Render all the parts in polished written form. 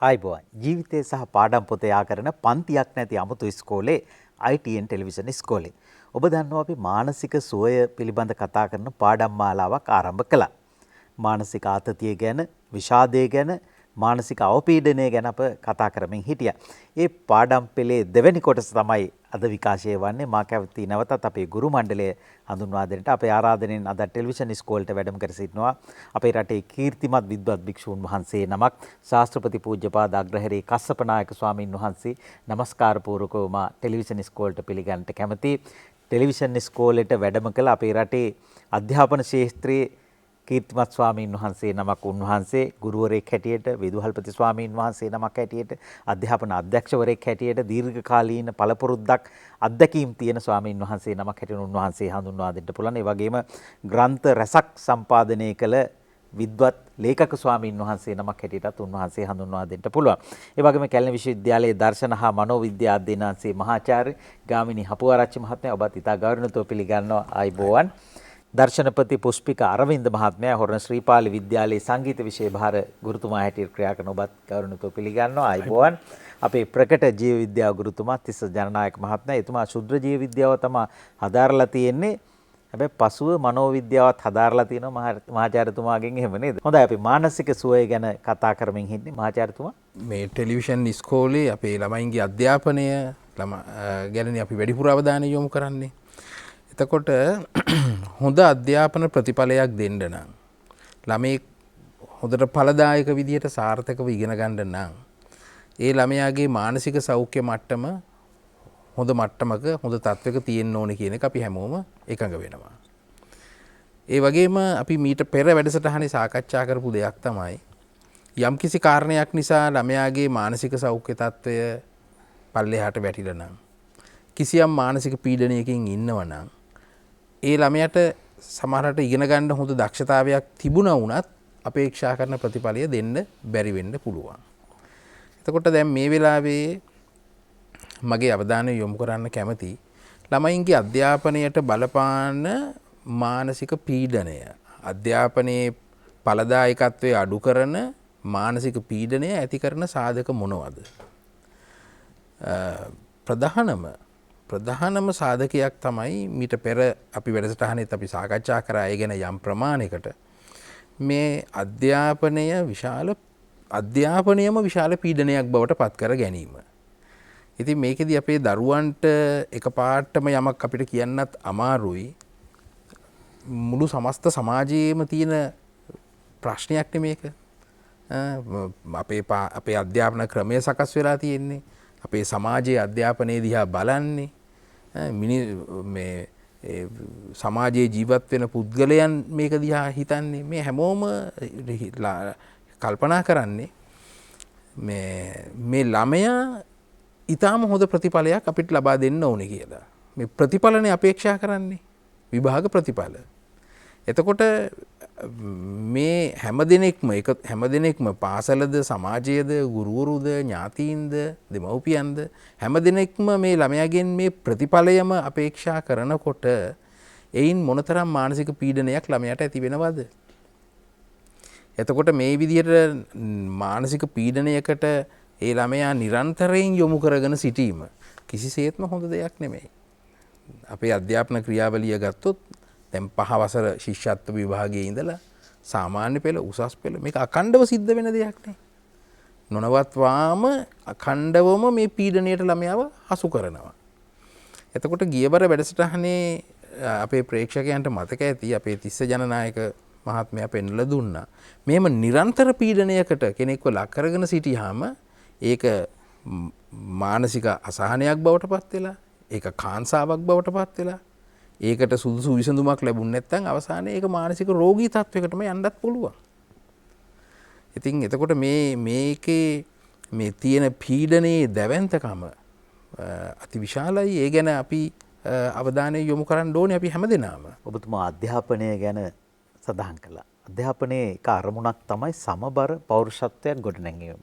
ආයිබෝවන් ජීවිතය සහ පාඩම් පොතේ ආකරන පන්තියක් නැති අමුතු ඉස්කෝලේ ITN ටෙලිවිෂන් ඉස්කෝලේ. ඔබ දන්නවා අපි මානසික සුවය පිළිබඳ කතා කරන පාඩම් මාලාවක් ආරම්භ කළා. මානසික ආතතිය ගැන, විෂාදය ගැන, මානසික අවපීඩනය ගැන අප කතා කරමින් හිටියා. ඒ පාඩම් පෙළේ දෙවැනි කොටස තමයි අද විකාශය වන්නේ. මා කැමති නැවතත් අපේ ගුරු මණ්ඩලය හඳුන්වා දෙන්නට අපේ ආරාධනෙන් අද ටෙලිවිෂන් ඉස්කෝලේට වැඩම කර සිටිනවා අපේ රටේ කීර්තිමත් විද්වත් භික්ෂූන් වහන්සේ නමක් ශාස්ත්‍රපති පූජ්‍යපාද අග්‍රහරේ කස්සපනායක ස්වාමින් වහන්සේ. නමස්කාර පූර්වකව මා ටෙලිවිෂන් ඉස්කෝලේට පිළිගන්නට කැමතියි. ටෙලිවිෂන් ඉස්කෝලේට වැඩම කළ අපේ රටේ අධ්‍යාපන ශාස්ත්‍රයේ කීර්තිමත් ස්වාමීන් වහන්සේ නමක් උන්වහන්සේ ගුරුවරයෙක් හැටියට, විදුහල්පති ස්වාමීන් වහන්සේ නමක් හැටියට, අධ්‍යාපන අධ්‍යක්ෂවරයෙක් හැටියට දීර්ඝකාලීන පළපුරුද්දක් අත්දැකීම් තියෙන ස්වාමීන් වහන්සේ නමක් හැටියට උන්වහන්සේ හඳුන්වා දෙන්න පුළුවන්. ඒ වගේම ග්‍රන්ථ රසක් සම්පාදනය කළ විද්වත් ලේඛක ස්වාමීන් වහන්සේ නමක් හැටියටත් උන්වහන්සේ හඳුන්වා දෙන්න පුළුවන්. ඒ වගේම කැලණි විශ්වවිද්‍යාලයේ දර්ශන හා මනෝවිද්‍යා අධ්‍යනාංශයේ මහාචාර්ය ගාමිණී හපුආරච්චි මහත්මයා ඔබත් ඉතා ගෞරවණීයව පිළිගන්නවා. ආයිබෝවන්. දර්ශනපති පුෂ්පික අරවින්ද මහත්මයා හොරණ ශ්‍රීපාලි විද්‍යාලයේ සංගීත විෂය භාර ගුරුතුමා හැටියට ක්‍රියා කරන ඔබත් ගෞරවණීයව පිළිගන්නවා. ආයිබෝවන්. අපේ ප්‍රකට ජීව විද්‍යාව ගුරුතුමා තිස්ස ජනනායක මහත්මයා එතුමා ශුද්‍ර ජීව විද්‍යාව තමයි හදාරලා තියෙන්නේ. හැබැයි පසුව මනෝවිද්‍යාවත් හදාරලා තියෙනවා මහාචාර්යතුමාගෙන් එහෙම නේද? හොඳයි අපි මානසික සුවය ගැන කතා කරමින් හිටින්නේ මහාචාර්යතුමා. මේ ටෙලිවිෂන් ඉස්කෝලේ අපේ ළමයින්ගේ අධ්‍යාපනය ගැන අපි වැඩිපුර අවධානය යොමු කරන්නේ. එතකොට හොඳ අධ්‍යාපන ප්‍රතිඵලයක් දෙන්න නම් ළමයෙක් හොඳට ඵලදායක විදියට සාර්ථකව ඉගෙන ගන්න නම් ඒ ළමයාගේ මානසික සෞඛ්‍ය මට්ටම හොඳ මට්ටමක හොඳ තත්වයක තියෙන්න ඕනේ කියන එක අපි හැමෝම එකඟ වෙනවා. ඒ වගේම අපි මීට පෙර වැඩසටහනේ සාකච්ඡා කරපු දෙයක් තමයි යම්කිසි කාරණයක් නිසා ළමයාගේ මානසික සෞඛ්‍ය තත්වය පල්ලෙහාට වැටිලා නම් කිසියම් මානසික පීඩනයකින් ඉන්නව නම් ඒ ළමයට සමහරට ඉගෙන ගන්න හොඳ දක්ෂතාවයක් තිබුණා වුණත් අපේක්ෂා කරන ප්‍රතිඵලය දෙන්න බැරි වෙන්න පුළුවන්. එතකොට දැන් මේ වෙලාවේ මගේ අවධානය යොමු කරන්න කැමති ළමයින්ගේ අධ්‍යාපනයට බලපාන මානසික පීඩනය, අධ්‍යාපනයේ ඵලදායකත්වයේ අඩු කරන මානසික පීඩනය ඇති කරන සාධක මොනවද? ප්‍රධානම සාධකයක් තමයි මීට පෙර අපි වැඩසටහනෙත් අපි සාකච්ඡා කරා ඒ ගැන යම් ප්‍රමාණයකට මේ අධ්‍යාපනයම විශාල පීඩනයක් බවට පත් කර ගැනීම. ඉතින් මේකෙදි අපේ දරුවන්ට එකපාරටම යමක් අපිට කියන්නත් අමාරුයි. මුළු සමස්ත සමාජයේම තියෙන ප්‍රශ්නයක් මේක. අපේ අධ්‍යාපන ක්‍රමය සකස් වෙලා තියෙන්නේ. අපේ සමාජයේ අධ්‍යාපනයේ දිහා බලන්නේ සමාජයේ ජීවත් වෙන පුද්ගලයන් මේක දිහා හිතන්නේ මේ හැමෝම කල්පනා කරන්නේ මේ ළමයා ඊටාම හොඳ ප්‍රතිඵලයක් අපිට ලබා දෙන්න ඕනේ කියලා. මේ ප්‍රතිඵලනේ අපේක්ෂා කරන්නේ විභාග ප්‍රතිඵල. එතකොට මේ හැමදෙනෙක්ම පාසලද සමාජයේද ගුරුවරුද ඥාතීන්ද දෙමව්පියන්ද හැමදෙනෙක්ම මේ ළමයාගෙන් මේ ප්‍රතිඵලයම අපේක්ෂා කරනකොට එයින් මොනතරම් මානසික පීඩනයක් ළමයාට ඇති වෙනවද? එතකොට මේ විදිහට මානසික පීඩනයකට ඒ ළමයා නිරන්තරයෙන් යොමු කරගෙන සිටීම කිසිසේත්ම හොඳ දෙයක් නෙමෙයි. අපේ අධ්‍යාපන ක්‍රියාවලිය ගත්තොත් දැන් 5 වසර ශිෂ්‍යත්ව විභාගයේ ඉඳලා සාමාන්‍ය පෙළ උසස් පෙළ මේක අඛණ්ඩව සිද්ධ වෙන දෙයක් නේ. නොනවත්වාම අඛණ්ඩවම මේ පීඩනයට ළමයාව හසු කරනවා. එතකොට ගියවර වැඩසටහනේ අපේ ප්‍රේක්ෂකයන්ට මතක ඇති අපේ තිස්ස ජනනායක මහත්මයා පෙන්වලා දුන්නා. මේම නිරන්තර පීඩනයකට කෙනෙක්ව ලක් කරගෙන සිටියාම ඒක මානසික අසහනයක් බවට පත් වෙලා ඒක කාංසාවක් බවට පත් වෙලා ඒකට සුදුසු විසඳුමක් ලැබුණ නැත්නම් අවසානයේ ඒක මානසික රෝගී තත්වයකටම යන්නත් පුළුවන්. ඉතින් එතකොට මේකේ මේ තියෙන පීඩනයේ දැවැන්තකම අතිවිශාලයි. ඒ ගැන අපි අවධානය යොමු කරන්න ඕනේ අපි හැමදෙනාම. ඔබතුමා අධ්‍යාපනය ගැන සඳහන් කළා. අධ්‍යාපනයේ එක අරමුණක් තමයි සමබර පෞරුෂත්වයක් ගොඩනැංවීම.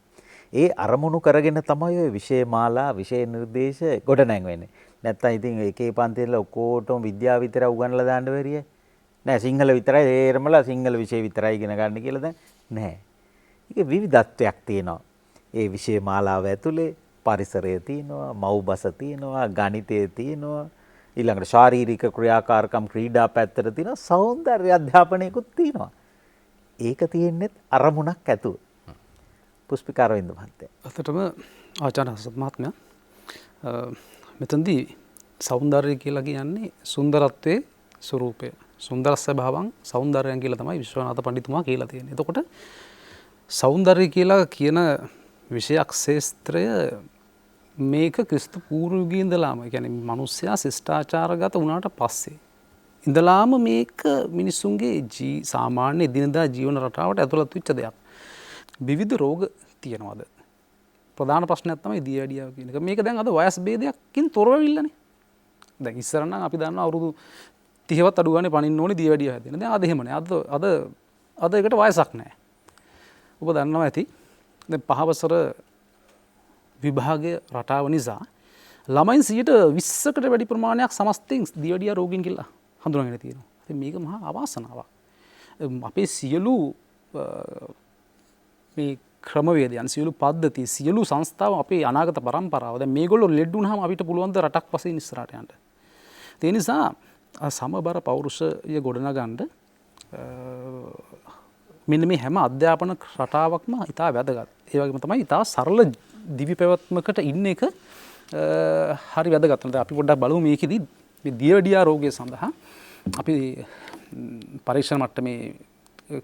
ඒ අරමුණු කරගෙන තමයි ඔය විෂය මාලා, විෂය නිර්දේශ ගොඩනැංවෙන්නේ. නැත්තම් ඉතින් එකේ පන්තිවල ඔක්කොටම විද්‍යාව විතරයි උගන්වලා දාන්න බැරිය. නෑ සිංහල විතරයි තේරමලා සිංහල විෂය විතරයි ඉගෙන ගන්න කියලා දැන් නෑ. ඒක විවිධත්වයක් තියෙනවා. ඒ විෂය මාලාව ඇතුලේ පරිසරය තියෙනවා, මව්බස තියෙනවා, ගණිතය තියෙනවා, ඊළඟට ශාරීරික ක්‍රියාකාරකම් ක්‍රීඩා පැත්තට තියෙනවා, සෞන්දර්ය අධ්‍යාපනයකුත් තියෙනවා. ඒක තියෙන්නේ අරමුණක් ඇතුව. පුෂ්පික අරවින්ද මහත්තයා. ඇත්තටම ආචාර්ය හසත් මහත්මයා මෙතනදී සෞන්දර්යය කියලා කියන්නේ සුන්දරත්වයේ ස්වરૂපය. සුන්දරස්ස භාවං සෞන්දර්යයන් කියලා තමයි විශ්වනාථ පඬිතුමා කියලා තියෙන්නේ. එතකොට සෞන්දර්ය කියලා කියන විෂයක් ශාස්ත්‍රය මේක ක්‍රිස්තු පූර්ව යුගයේ ඉඳලාම කියන්නේ මිනිස්සයා ශිෂ්ටාචාරගත වුණාට පස්සේ ඉඳලාම මේක මිනිසුන්ගේ සාමාන්‍ය දිනදා ජීවන රටාවට ඇතුළත් වෙච්ච දෙයක්. විවිධ රෝග තියෙනවාද? ප්‍රධාන ප්‍රශ්නයක් තමයි දියවැඩියාව කියන එක. මේක දැන් අද වයස් භේදයකින් තොරව ඉල්ලනේ. දැන් ඉස්සර නම් අපි දන්නවා අවුරුදු 30වත් අඩු ගානේ පනින්න ඕනේ දියවැඩියාව හැදෙන්න. දැන් අද එහෙම නෑ. අද ඒකට වයසක් නෑ. ඔබ දන්නවා ඇති. දැන් පහවසර විභාගය රටාව නිසා ළමයින් 20%කට වැඩි ප්‍රමාණයක් සමස්තයෙන් දියවැඩියා රෝගීන් කියලා හඳුනාගෙන තියෙනවා. ඉතින් මේක මහා අවාසනාවක්. අපේ සියලු මේ ක්‍රමවේදයන් සියලු පද්ධති සියලු සංස්ථාව අපේ අනාගත පරම්පරාව දැන් මේගොල්ලෝ ලෙඩ වුණාම අපිට පුළුවන් ද රටක් වශයෙන් ඉස්සරහට යන්න. ඒ නිසා සමබර පෞරුෂය ගොඩනගන්න මෙන්න මේ හැම අධ්‍යාපන රටාවක්ම ඉතා වැදගත්. ඒ වගේම තමයි ඉතා සරල දිවි පැවැත්මකට ඉන්න එක හරි වැදගත්. අපි පොඩ්ඩක් බලමු මේකෙදි මේ දියවැඩියා රෝගය සඳහා අපි පරීක්ෂණ මට්ටමේ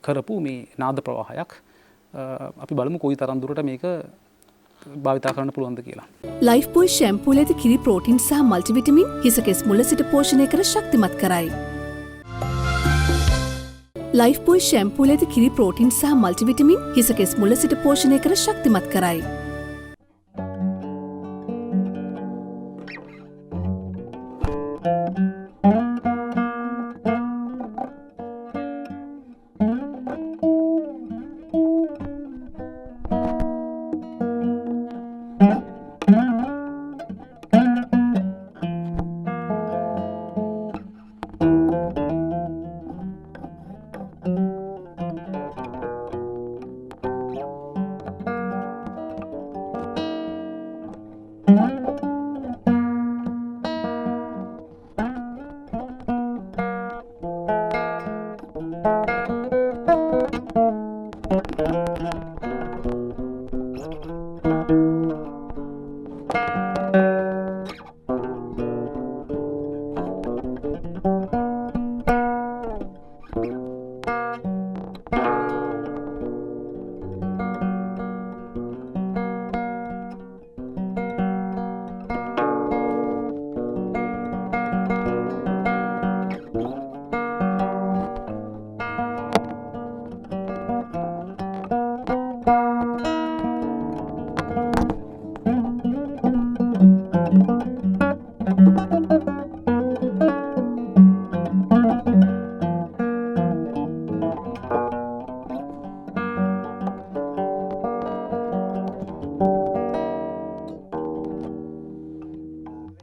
කරපු මේ නාද ප්‍රවාහයක් අපි බලමු කොයි තරම් දුරට මේක භාවිතා කරන්න පුළුවන්ද කියලා. ලයිෆ් බොයි ෂැම්පූල ඇති කිරි ප්‍රෝටීන් සහ මල්ටිවිටමින් හිස කෙස් මුල සිට පෝෂණය කර ශක්තිමත් කරයි. ලයිෆ් බොයි ෂැම්පූල ඇති කිරි ප්‍රෝටීන් සහ මල්ටිවිටමින් හිස කෙස් මුල සිට පෝෂණය කර ශක්තිමත් කරයි.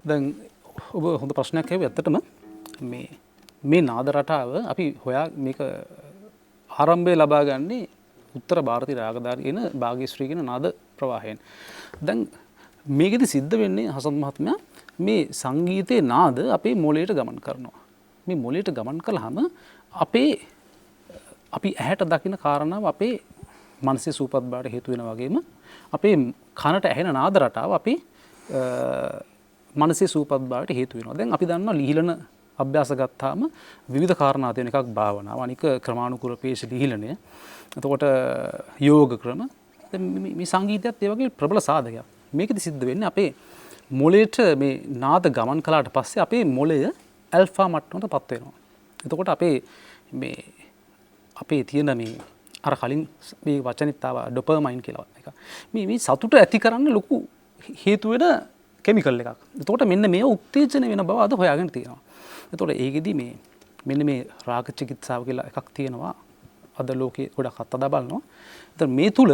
දැන් ඔබ හොඳ ප්‍රශ්නයක් ඇහුවේ. ඇත්තටම මේ නාද රටාව අපි හොයා මේක ආරම්භය ලබා ගන්නේ උත්තර ಭಾರತೀಯ රාගධාරී කියන භාග්‍යශ්‍රී කියන නාද ප්‍රවාහයෙන්. දැන් මේකෙදි සිද්ධ වෙන්නේ හසත් මහත්මයා මේ සංගීතයේ නාද අපේ මොළයට ගමන් කරනවා. මේ මොළයට ගමන් කළාම අපි ඇහැට දකින කාරණාව අපේ මනසේ සූපත් බවට හේතු වෙනා වගේම අපේ කනට ඇහෙන නාද රටාව අපේ මනසේ සූපත් බවට හේතු වෙනවා. දැන් අපි දන්නවා ලිහිලන අභ්‍යාස ගත්තාම විවිධ කාරණා තියෙන එකක් භාවනාව, අනික ක්‍රමානුකූල පේශ ලිහිලනය, එතකොට යෝග ක්‍රම. දැන් මේ සංගීතයත් ඒ වගේ ප්‍රබල සාධකයක්. මේකෙදි සිද්ධ වෙන්නේ අපේ මොළයට මේ නාද ගමන් කළාට පස්සේ අපේ මොළය ඇල්ෆා මට්ටමට පත් වෙනවා. එතකොට අපේ තියෙන මේ අර කලින් මේ වචනෙත් ආවා ඩොපමයින් කියලා එක. මේ සතුට ඇති කරන්න ලොකු හේතු වෙන කෙමිකල් එකක්. එතකොට මෙන්න මේ උත්තේජන වෙන බව අද හොයාගෙන තියෙනවා. එතකොට ඒකෙදි මෙන්න මේ රාග චිකිත්සාව කියලා එකක් තියෙනවා. අද ලෝකේ ගොඩක් අත්දැක බලනවා. එතකොට මේ තුල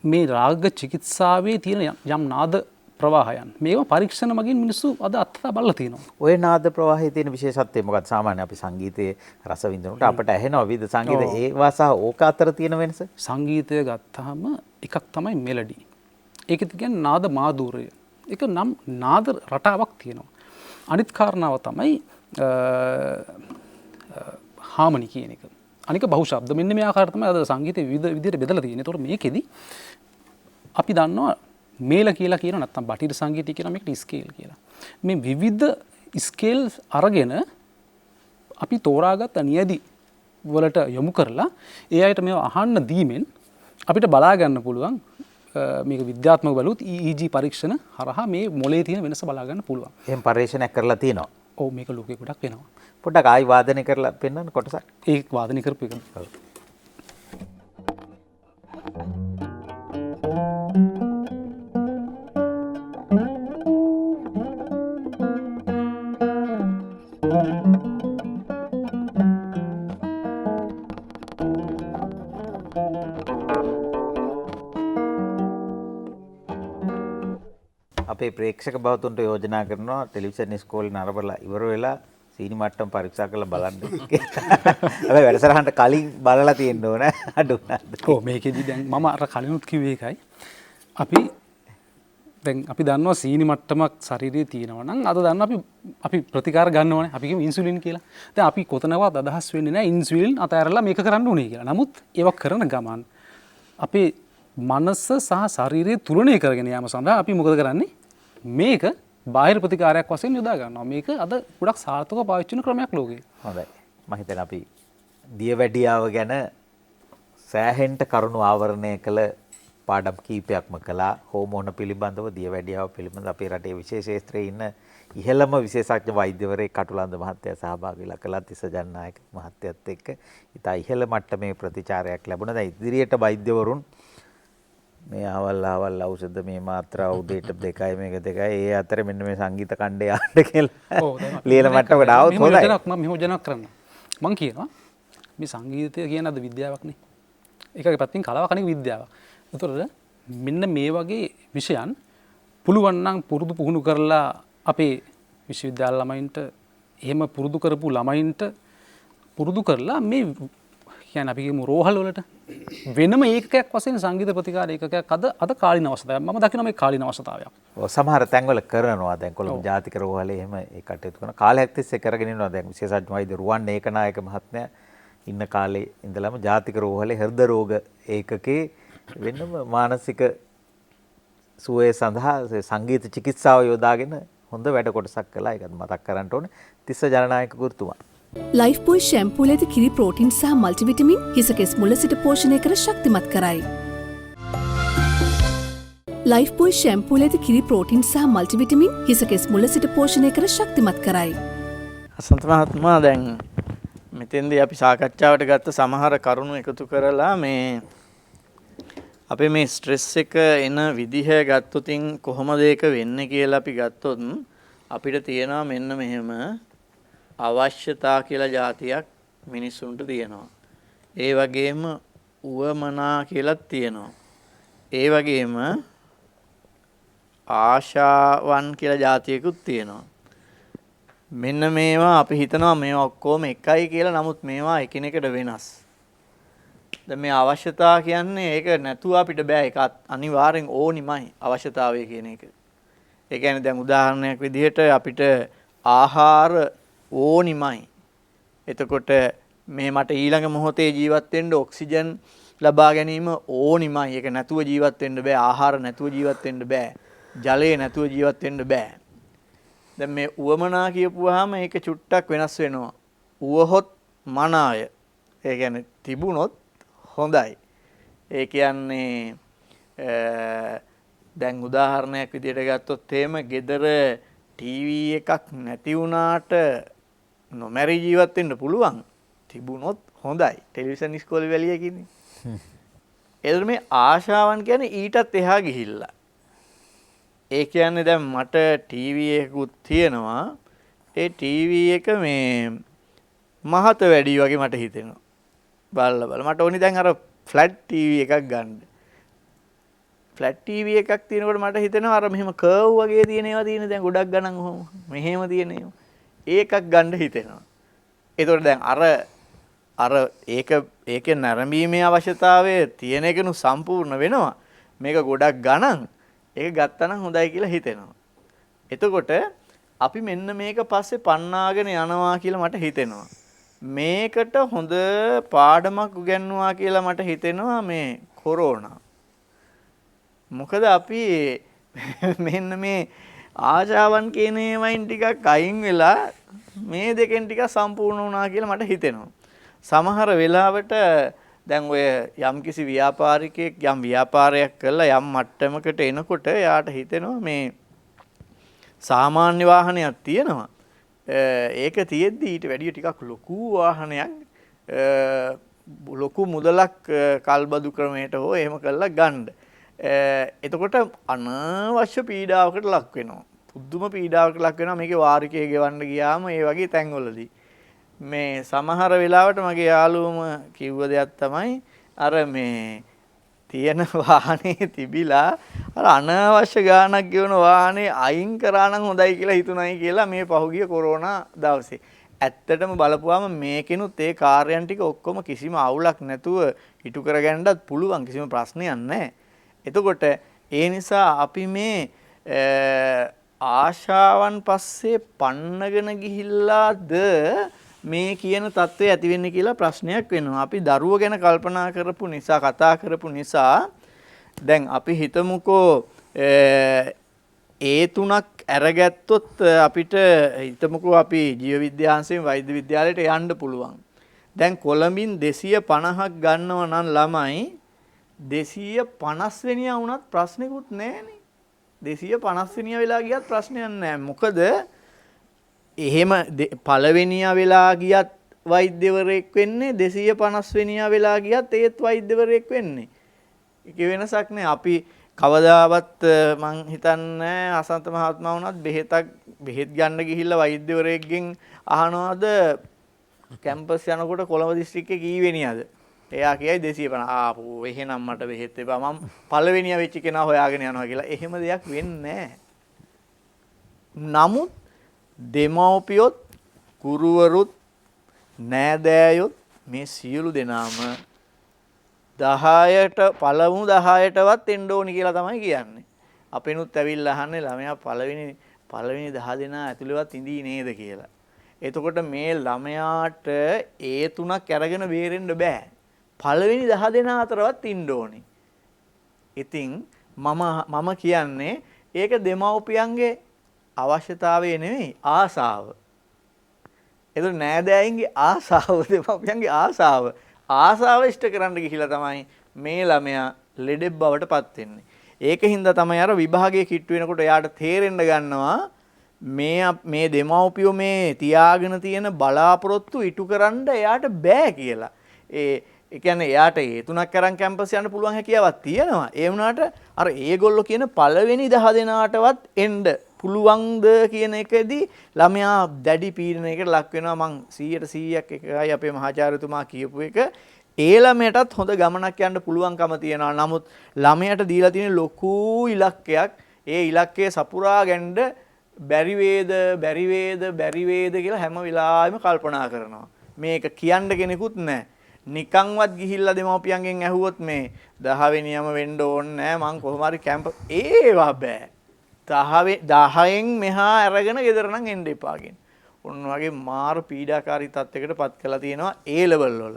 මේ රාග චිකිත්සාවේ තියෙන යම් නාද ප්‍රවාහයන් මේවා පරීක්ෂණ මගින් මිනිස්සු අද අත්දැක බලලා තියෙනවා. ඔය නාද ප්‍රවාහයේ තියෙන විශේෂත්වය මොකක්ද? සාමාන්‍ය අපි සංගීතයේ රස විඳිනකොට අපට ඇහෙනවා විවිධ සංගීත ඒවා සහ ඕක අතර තියෙන වෙනස. සංගීතය ගත්තාම එකක් තමයි මෙලඩි. ඒකෙත් කියන්නේ නාද මාධුර්යය. ඒක නම් නාද රටාවක් තියෙනවා. අනිත් කාරණාව තමයි හාමනි කියන එක. අනික බහුශබ්ද. මෙන්න මේ ආකාරයට තමයි අද සංගීතය විවිධ විදිහට බෙදලා තියෙන්නේ. ඒතකොට මේකෙදි අපි දන්නවා මේල කියලා කියන නැත්නම් බටහිර සංගීතය කියන මේකට ස්කේල් කියලා. මේ විවිධ ස්කේල් අරගෙන අපි තෝරාගත්ත නියැදි වලට යොමු කරලා ඒ අයට මේව අහන්න දීමෙන් අපිට බලා ගන්න පුළුවන් මේක විද්‍යාත්මක බලුත් EEG පරීක්ෂණ හරහා මේ මොලේ තියෙන වෙනස බලා ගන්න පුළුවන්. එහෙම පරීක්ෂණයක් කරලා තියෙනවා. ඔව් මේක ලෝකෙ ගොඩක් වෙනවා. පොඩ්ඩක් ආයි වාදනය කරලා පෙන්වන්න කොටසක්. ඒ වාදනය කරපු එක. අපේ ප්‍රේක්ෂක බවතුන්ට යෝජනා කරනවා ටෙලිවිෂන් ඉස්කෝලේ නරඹලා ඉවර වෙලා සීනි මට්ටම් පරීක්ෂා කරලා බලන්න. හැබැයි වැඩසටහනට කලින් බලලා තියෙන්න ඕන අඩු උනත්. ඔව් මේකෙදි දැන් මම අර කලිනුත් කිව්වේ ඒකයි. අපි දන්නවා සීනි මට්ටමක් ශරීරයේ තියෙනවා නම් අද දන්නවා අපි ප්‍රතිකාර ගන්න ඕනේ. අපි කියමු ඉන්සුලින් කියලා. දැන් අපි කොතනවත් අදහස් වෙන්නේ නැහැ ඉන්සුලින් අතහැරලා මේක කරන්න ඕනේ කියලා. නමුත් ඒවක් කරන ගමන් අපේ මනස සහ ශරීරය තුලණය කරගෙන යාම සඳහා අපි මොකද කරන්නේ? මේක බාහිර ප්‍රතිකාරයක් වශයෙන් යොදා ගන්නවා. මේක අද ගොඩක් සාර්ථකව පාවිච්චි කරන ක්‍රමයක් ලෝකේ. හොඳයි. මම හිතන්නේ අපි දියවැඩියාව ගැන සෑහෙන්න කරුණු ආවරණය කළ පාඩම් කීපයක්ම කළා. හෝමෝන පිළිබඳව දියවැඩියාව පිළිබඳව අපේ රටේ විශේෂ ශාස්ත්‍රයේ ඉන්න ඉහළම විශේෂඥ වෛද්‍යවරයෙක් කටුලන්ද මහත්තයා සහභාගී වෙලා කළා තිස්ස ජනනායක මහත්තයත් එක්ක. ඉතා ඉහළ මට්ටමේ ප්‍රතිචාරයක් ලැබුණා. දැන් ඉදිරියට වෛද්‍යවරුන් මේ ආවල් ඖෂධ මේ මාත්‍රා උදේට 2යි මේක 2යි ඒ අතරේ මෙන්න මේ සංගීත කණ්ඩේ යන්න කියලා. ඔව් දැන් ලියන මට්ටමකට ආවොත් හොඳයි. මම මෙහෙම යෝජනාවක් කරන්න. මම කියනවා මේ සංගීතය කියන අද විද්‍යාවක් නේ. ඒකගේ පැත්තෙන් කලාවක් අනික විද්‍යාවක්. ඒතකොට මෙන්න මේ වගේ විෂයන් පුළුවන් නම් පුරුදු පුහුණු කරලා අපේ විශ්වවිද්‍යාල ළමයින්ට එහෙම පුරුදු කරපු ළමයින්ට පුරුදු කරලා මේ කියන්නේ අපි කියමු රෝහල් වලට වෙනම ඒකකයක් වශයෙන් සංගීත ප්‍රතිකාර ඒකකයක් අද කාලීන අවස්ථාවක්. මම දකිනවා මේ කාලීන අවස්ථාවක්. ඔව් සමහර තැන්වල කරනවා. දැන් කොළඹ ජාතික රෝහලේ එහෙම ඒ කටයුතු කරන කාලයක් තිස්සේ කරගෙන ඉන්නවා. දැන් විශේෂඥ වෛද්‍ය රුවන් ඒකනායක මහත්මයා ඉන්න කාලේ ඉඳලම ජාතික රෝහලේ හෘද රෝග ඒකකේ වෙනම මානසික සුවය සඳහා සංගීත චිකිත්සාව යොදාගෙන හොඳ වැඩ කොටසක් කළා. ඒකත් මතක් කරන්න ඕනේ. තිස්ස ජනනායක ගුරුතුමා. ලයිෆ් බොයි ෂැම්පූල ඇති කිරි ප්‍රෝටින් සහ මල්ටිවිටමින් හිසකෙස් මුල සිට පෝෂණය කර ශක්තිමත් කරයි. ලයිෆ් බොයි ෂැම්පූල ඇති කිරි ප්‍රෝටින් සහ මල්ටිවිටමින් හිසකෙස් මුල සිට පෝෂණය කර ශක්තිමත් කරයි. අසන්ත මහත්මයා දැන් මෙතෙන්දී අපි සාකච්ඡාවට ගත්ත සමහර කරුණු එකතු කරලා මේ අපේ මේ ස්ට්‍රෙස් එක එන විදිහ ගත්තොතින් කොහොමද ඒක වෙන්නේ කියලා අපි ගත්තොත් අපිට තියෙනවා මෙන්න මෙහෙම අවශ්‍යතා කියලා જાතියක් මිනිස්සුන්ට තියෙනවා. ඒ වගේම උවමනා කියලාත් තියෙනවා. ඒ වගේම ආශාවන් කියලා જાතියකුත් තියෙනවා. මෙන්න මේවා අපි හිතනවා මේවා ඔක්කොම එකයි කියලා. නමුත් මේවා එකිනෙකට වෙනස්. දැන් මේ අවශ්‍යතා කියන්නේ ඒක නැතුව අපිට බෑ. ඒක අනිවාර්යෙන් ඕනිමයි අවශ්‍යතාවය කියන එක. ඒ කියන්නේ දැන් උදාහරණයක් විදිහට අපිට ආහාර ඕනිමයි. එතකොට මේ මට ඊළඟ මොහොතේ ජීවත් වෙන්න ඔක්සිජන් ලබා ගැනීම ඕනිමයි. ඒක නැතුව ජීවත් වෙන්න බෑ. ආහාර නැතුව ජීවත් වෙන්න බෑ. ජලය නැතුව ජීවත් වෙන්න බෑ. දැන් මේ උවමනා කියපුවාම ඒක චුට්ටක් වෙනස් වෙනවා. උවහොත් මනාය. ඒ කියන්නේ තිබුණොත් හොඳයි. ඒ කියන්නේ දැන් උදාහරණයක් විදිහට ගත්තොත් එහෙම ගෙදර ටීවී එකක් නැති වුණාට නොමැරි ජීවත් වෙන්න පුළුවන්. තිබුණොත් හොඳයි. ටෙලිවිෂන් ඉස්කෝලේ වැලිය කියන්නේ. එතන මේ ආශාවන් කියන්නේ ඊටත් එහා ගිහිල්ලා. ඒ කියන්නේ දැන් මට ටීවී එකකුත් තියෙනවා. ඒ ටීවී එක මේ මහත වැඩි වගේ මට හිතෙනවා. බලලා මට ඕනි දැන් අර ෆ්ලැට් ටීවී එකක් ගන්න. ෆ්ලැට් ටීවී එකක් තියෙනකොට මට හිතෙනවා අර මෙහෙම කර්ව් වගේ තියෙන ඒවා තියෙන දැන් ගොඩක් ගණන් ඔහොම මෙහෙම තියෙන ඒවා. ඒකක් ගන්න හිතෙනවා. ඒතකොට දැන් අර ඒකේ නැරඹීමේ අවශ්‍යතාවය තියෙන එකනු සම්පූර්ණ වෙනවා. මේක ගොඩක් ගණන්. ඒක ගත්තනම් හොඳයි කියලා හිතෙනවා. එතකොට අපි මෙන්න මේක පස්සේ පන්නාගෙන යනවා කියලා මට හිතෙනවා. මේකට හොඳ පාඩමක් උගන්වුවා කියලා මට හිතෙනවා මේ කොරෝනා. මොකද අපි මෙන්න මේ ආශාවන් කියන ඒවායින් ටිකක් අයින් වෙලා මේ දෙකෙන් ටිකක් සම්පූර්ණ වුණා කියලා මට හිතෙනවා. සමහර වෙලාවට දැන් ඔය යම්කිසි ව්‍යාපාරිකයෙක් යම් ව්‍යාපාරයක් කළා යම් මට්ටමකට එනකොට එයාට හිතෙනවා මේ සාමාන්‍ය වාහනයක් තියෙනවා. ඒක තියෙද්දි ඊට වැඩිය ටිකක් ලොකු වාහනයක් ලොකු මුදලක් කල්බදු ක්‍රමයට හෝ එහෙම කරලා ගන්න. එතකොට අනවශ්‍ය පීඩාවකට ලක් වෙනවා. පුදුම පීඩාවකට ලක් වෙනවා මේකේ වාරිකය ගෙවන්න ගියාම ඒ වගේ තැන්වලදී. මේ සමහර වෙලාවට මගේ යාළුවම කිව්ව දෙයක් තමයි අර මේ තියෙන වාහනේ තිබිලා අර අනවශ්‍ය ගාණක් ගෙවන වාහනේ අයින් කරා නම් හොඳයි කියලා හිතුණයි කියලා මේ පහුගිය කොරෝනා දවසේ. ඇත්තටම බලපුවාම මේකෙනුත් ඒ කාර්යයන් ටික ඔක්කොම කිසිම අවුලක් නැතුව ඉටු කරගන්නත් පුළුවන් කිසිම ප්‍රශ්නයක් නැහැ. එතකොට ඒ නිසා අපි මේ ආශාවන් පස්සේ පන්නගෙන ගිහිල්ලාද මේ කියන தત્ත්වය ඇති වෙන්නේ කියලා ප්‍රශ්නයක් වෙනවා. අපි දරුව ගැන කල්පනා කරපු නිසා කතා කරපු නිසා දැන් අපි හිතමුකෝ ඒ තුනක් අරගත්තොත් අපිට හිතමුකෝ අපි ජීව විද්‍යාංශයෙන් වෛද්‍ය විද්‍යාලයට යන්න පුළුවන්. දැන් කොළඹින් 250ක් ගන්නව නම් ළමයි 250 වෙනියා වුණත් ප්‍රශ්නෙකුත් නැහැනේ. 250 වෙනියා වෙලා ගියත් ප්‍රශ්නයක් නැහැ. මොකද එහෙම පළවෙනියා වෙලා ගියත් වෛද්‍යවරයෙක් වෙන්නේ 250 වෙනියා වෙලා ගියත් ඒත් වෛද්‍යවරයෙක් වෙන්නේ. ඒක වෙනසක් නෑ. අපි කවදාවත් මං හිතන්නේ අසන්ත මහත්මයා වුණත් බෙහෙත් ගන්න ගිහිල්ලා වෛද්‍යවරයෙක්ගෙන් අහනවාද කැම්පස් යනකොට කොළඹ දිස්ත්‍රික්කේ කී වෙනියද? එයා කියයි 250. ආපෝ එහෙනම් මට බෙහෙත් එපා. මම පළවෙනියා වෙච්ච කෙනා හොයාගෙන යනවා කියලා. එහෙම දෙයක් වෙන්නේ නෑ. නමුත් දෙමව්පියොත් ගුරුවරුත් නෑදෑයොත් මේ සියලු දෙනාම 10ට පළමු 10ටවත් එන්න ඕනි කියලා තමයි කියන්නේ. අපෙනුත් ඇවිල්ලා අහන්නේ ළමයා පළවෙනි 10 දෙනා ඇතුළේවත් ඉඳී නේද කියලා. එතකොට මේ ළමයාට ඒ තුනක් අරගෙන බේරෙන්න බෑ. පළවෙනි 10 දෙනා අතරවත් ඉන්න ඕනි. ඉතින් මම කියන්නේ ඒක දෙමව්පියන්ගේ අවශ්‍යතාවය නෙවෙයි ආසාව. එතකොට නෑදෑයින්ගේ ආසාව දෙමව්පියන්ගේ ආසාව. ආසාව ඉෂ්ට කරන්න ගිහිලා තමයි මේ ළමයා ලෙඩෙක් බවට පත් වෙන්නේ. ඒකින්ද තමයි අර විභාගයේ කිට්ටු වෙනකොට එයාට තේරෙන්න ගන්නවා මේ දෙමව්පියෝ මේ තියාගෙන තියෙන බලාපොරොත්තු ඉටු කරන්න එයාට බෑ කියලා. ඒ කියන්නේ එයාට ඒ තුනක් අරන් කැම්පස් යන්න පුළුවන් හැකියාවක් තියෙනවා. ඒ වුණාට අර ඒගොල්ලෝ කියන පළවෙනි 10 දෙනාටවත් එන්න පුළුවන්ද කියන එකදී ළමයා දැඩි පීඩනයකට ලක් වෙනවා. මං 100%ක් එකයි අපේ මහාචාර්යතුමා කියපු එක. ඒ ළමයටත් හොඳ ගමනක් යන්න පුළුවන්කම තියෙනවා. නමුත් ළමයට දීලා තියෙන ලොකු ඉලක්කයක් ඒ ඉලක්කය සපුරා ගන්න බැරි වේද කියලා හැම වෙලාවෙම කල්පනා කරනවා. මේක කියන්න කෙනෙකුත් නැහැ. නිකන්වත් ගිහිල්ලා දෙමව්පියන්ගෙන් ඇහුවොත් මේ 10 වෙනියම වෙන්න ඕනේ නැහැ. මං කොහොම හරි කැම්පස් ඒවා බෑ. 10න් මෙහා අරගෙන ගෙදර නම් එන්න එපා කියන. ඔන්න වගේ මාර පීඩාකාරී තත්යකට පත් කරලා තියෙනවා ඒ ලෙවල් වල.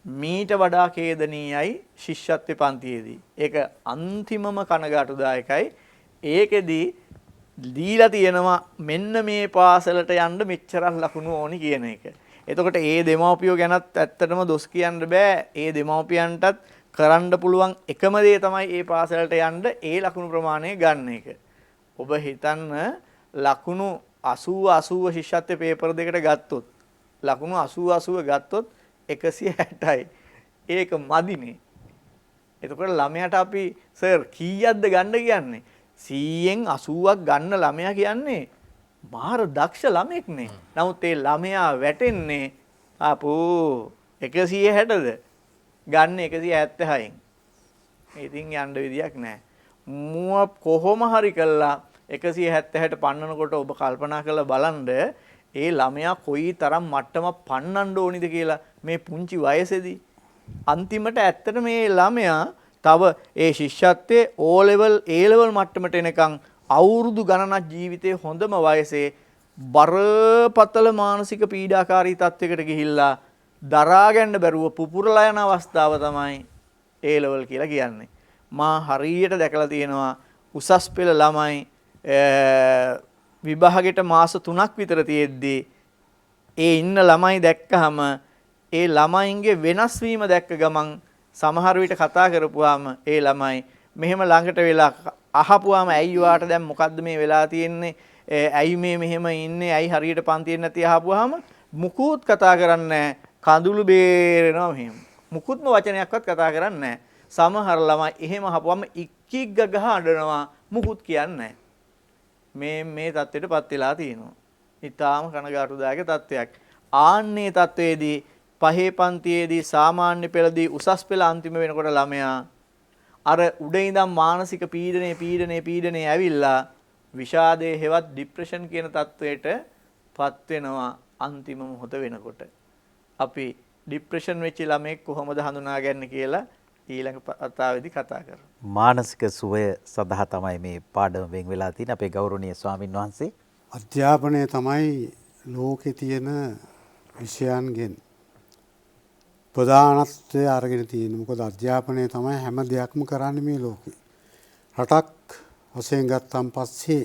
මීට වඩා ඛේදනීයයි ශිෂ්‍යත්ව පන්තියේදී. ඒක අන්තිමම කනගාටුදායකයි. ඒකෙදී දීලා තියෙනවා මෙන්න මේ පාසලට යන්න මෙච්චරක් ලකුණු ඕනි කියන එක. එතකොට ඒ දෙමව්පියෝ ගැනත් ඇත්තටම දොස් කියන්න බෑ. ඒ දෙමව්පියන්ටත් කරන්න පුළුවන් එකම දේ තමයි ඒ පාසලට යන්න ඒ ලකුණු ප්‍රමාණය ගන්න එක. ඔබ හිතන්න ලකුණු 80 ශිෂ්‍යත්ව පේපර් දෙකට ගත්තොත් ලකුණු 80 ගත්තොත් 160යි. ඒක මදිනේ. එතකොට ළමයාට අපි සර් කීයක්ද ගන්න කියන්නේ? 100න් 80ක් ගන්න ළමයා කියන්නේ මාර දක්ෂ ළමෙක්නේ. නමුත් ඒ ළමයා වැටෙන්නේ අපෝ 160ද ගන්න 176න්. ඉතින් යන්න විදියක් නැහැ. මුව කොහොම හරි කළා 176ට පන්නනකොට ඔබ කල්පනා කරලා බලන්න ඒ ළමයා කොයි තරම් මට්ටමක් පන්නන්න ඕනිද කියලා මේ පුංචි වයසේදී. අන්තිමට ඇත්තට මේ ළමයා තව ඒ ශිෂ්‍යත්වයේ O level A level මට්ටමට එනකන් අවුරුදු ගණනක් ජීවිතේ හොඳම වයසේ බරපතල මානසික පීඩාකාරී තත්යකට ගිහිල්ලා දරා ගන්න බැරුව පුපුරලා යන අවස්ථාව තමයි A level කියලා කියන්නේ. මා හරියට දැකලා තියෙනවා උසස් පෙළ ළමයි විභාගෙට මාස 3ක් විතර තියෙද්දී ඒ ඉන්න ළමයි දැක්කහම ඒ ළමයින්ගේ වෙනස් වීම දැක්ක ගමන් සමහර විට කතා කරපුවාම ඒ ළමයි මෙහෙම ළඟට වෙලා අහපුවාම ඇයි ඔයාට දැන් මොකද්ද මේ වෙලා තියෙන්නේ ඇයි මේ මෙහෙම ඉන්නේ ඇයි හරියට පන්තියෙන් නැති අහපුවාම මුකුත් කතා කරන්නේ කඳුළු බේරෙනවා මෙහෙම මුකුත්ම වචනයක්වත් කතා කරන්නේ සමහර ළමයි එහෙම අහපුවාම ඉක්කික් ගහ අඬනවා මුකුත් කියන්නේ මේ தත්ත්වයටපත් වෙලා තියෙනවා. ඊටාම කනගාටුදායක තත්ත්වයක්. ආන්නේ තත්ත්වයේදී පහේ පන්තියේදී සාමාන්‍ය පෙළදී උසස් පෙළ අන්තිම වෙනකොට ළමයා අර උඩ ඉඳන් මානසික පීඩනේ ඇවිල්ලා විෂාදයේ හෙවත් ડિප්‍රෙෂන් කියන තත්ත්වයටපත් වෙනවා අන්තිම මොහොත වෙනකොට. අපි ડિප්‍රෙෂන් වෙච්ච ළමෙක් කොහොමද හඳුනාගන්නේ කියලා ඊළඟ වතාවේදී කතා කරමු. මානසික සුවය සඳහා තමයි මේ පාඩම වෙන් වෙලා තියෙන්නේ අපේ ගෞරවනීය ස්වාමින් වහන්සේ. අධ්‍යාපනය තමයි ලෝකේ තියෙන විෂයන්ගෙන් ප්‍රධානත්වය අරගෙන තියෙන්නේ. මොකද අධ්‍යාපනය තමයි හැම දෙයක්ම කරන්නේ මේ ලෝකේ. රටක් වශයෙන් ගත්තන් පස්සේ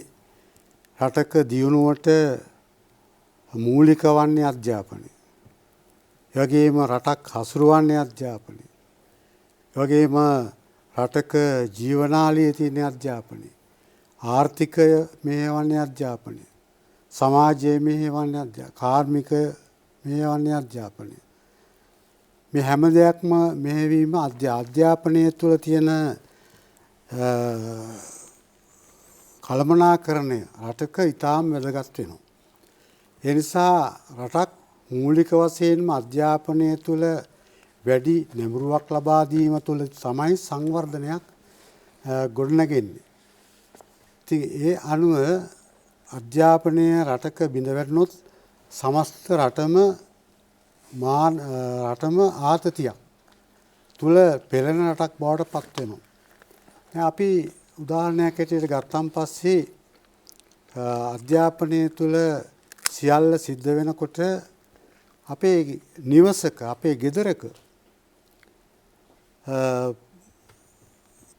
රටක දියුණුවට මූලික වන්නේ අධ්‍යාපනය. ඒ වගේම රටක් හසුරුවන්නේ අධ්‍යාපනය. ඒ වගේම රටක ජීවනාලියේ තියෙන අධ්‍යාපනය. ආර්ථිකය මෙහෙවන්නේ අධ්‍යාපනය. සමාජයේ මෙහෙවන්නේ අධ්‍යාපනය. කාර්මිකය මෙහෙවන්නේ අධ්‍යාපනය. මේ හැම දෙයක්ම මෙහෙවීම අධ්‍යාපනය තුළ තියෙන කළමනාකරණය රටක ඉතාම වැදගත් වෙනවා. ඒ නිසා රටක් මූලික වශයෙන්ම අධ්‍යාපනය තුළ වැඩි නැඹුරුවක් ලබා දීම තුළ තමයි සංවර්ධනයක් ගොඩනගෙන්නේ. ඉතින් ඒ අනුව අධ්‍යාපනය රටක බිඳ වැටුනොත් සමස්ත රටම ආතතියක් තුළ පෙළෙන රටක් බවට පත් වෙනවා. අපි උදාහරණයක් ඇටියට ගත්තන් පස්සේ අධ්‍යාපනය තුළ සියල්ල සිද්ධ වෙනකොට අපේ නිවසක අපේ ගෙදරක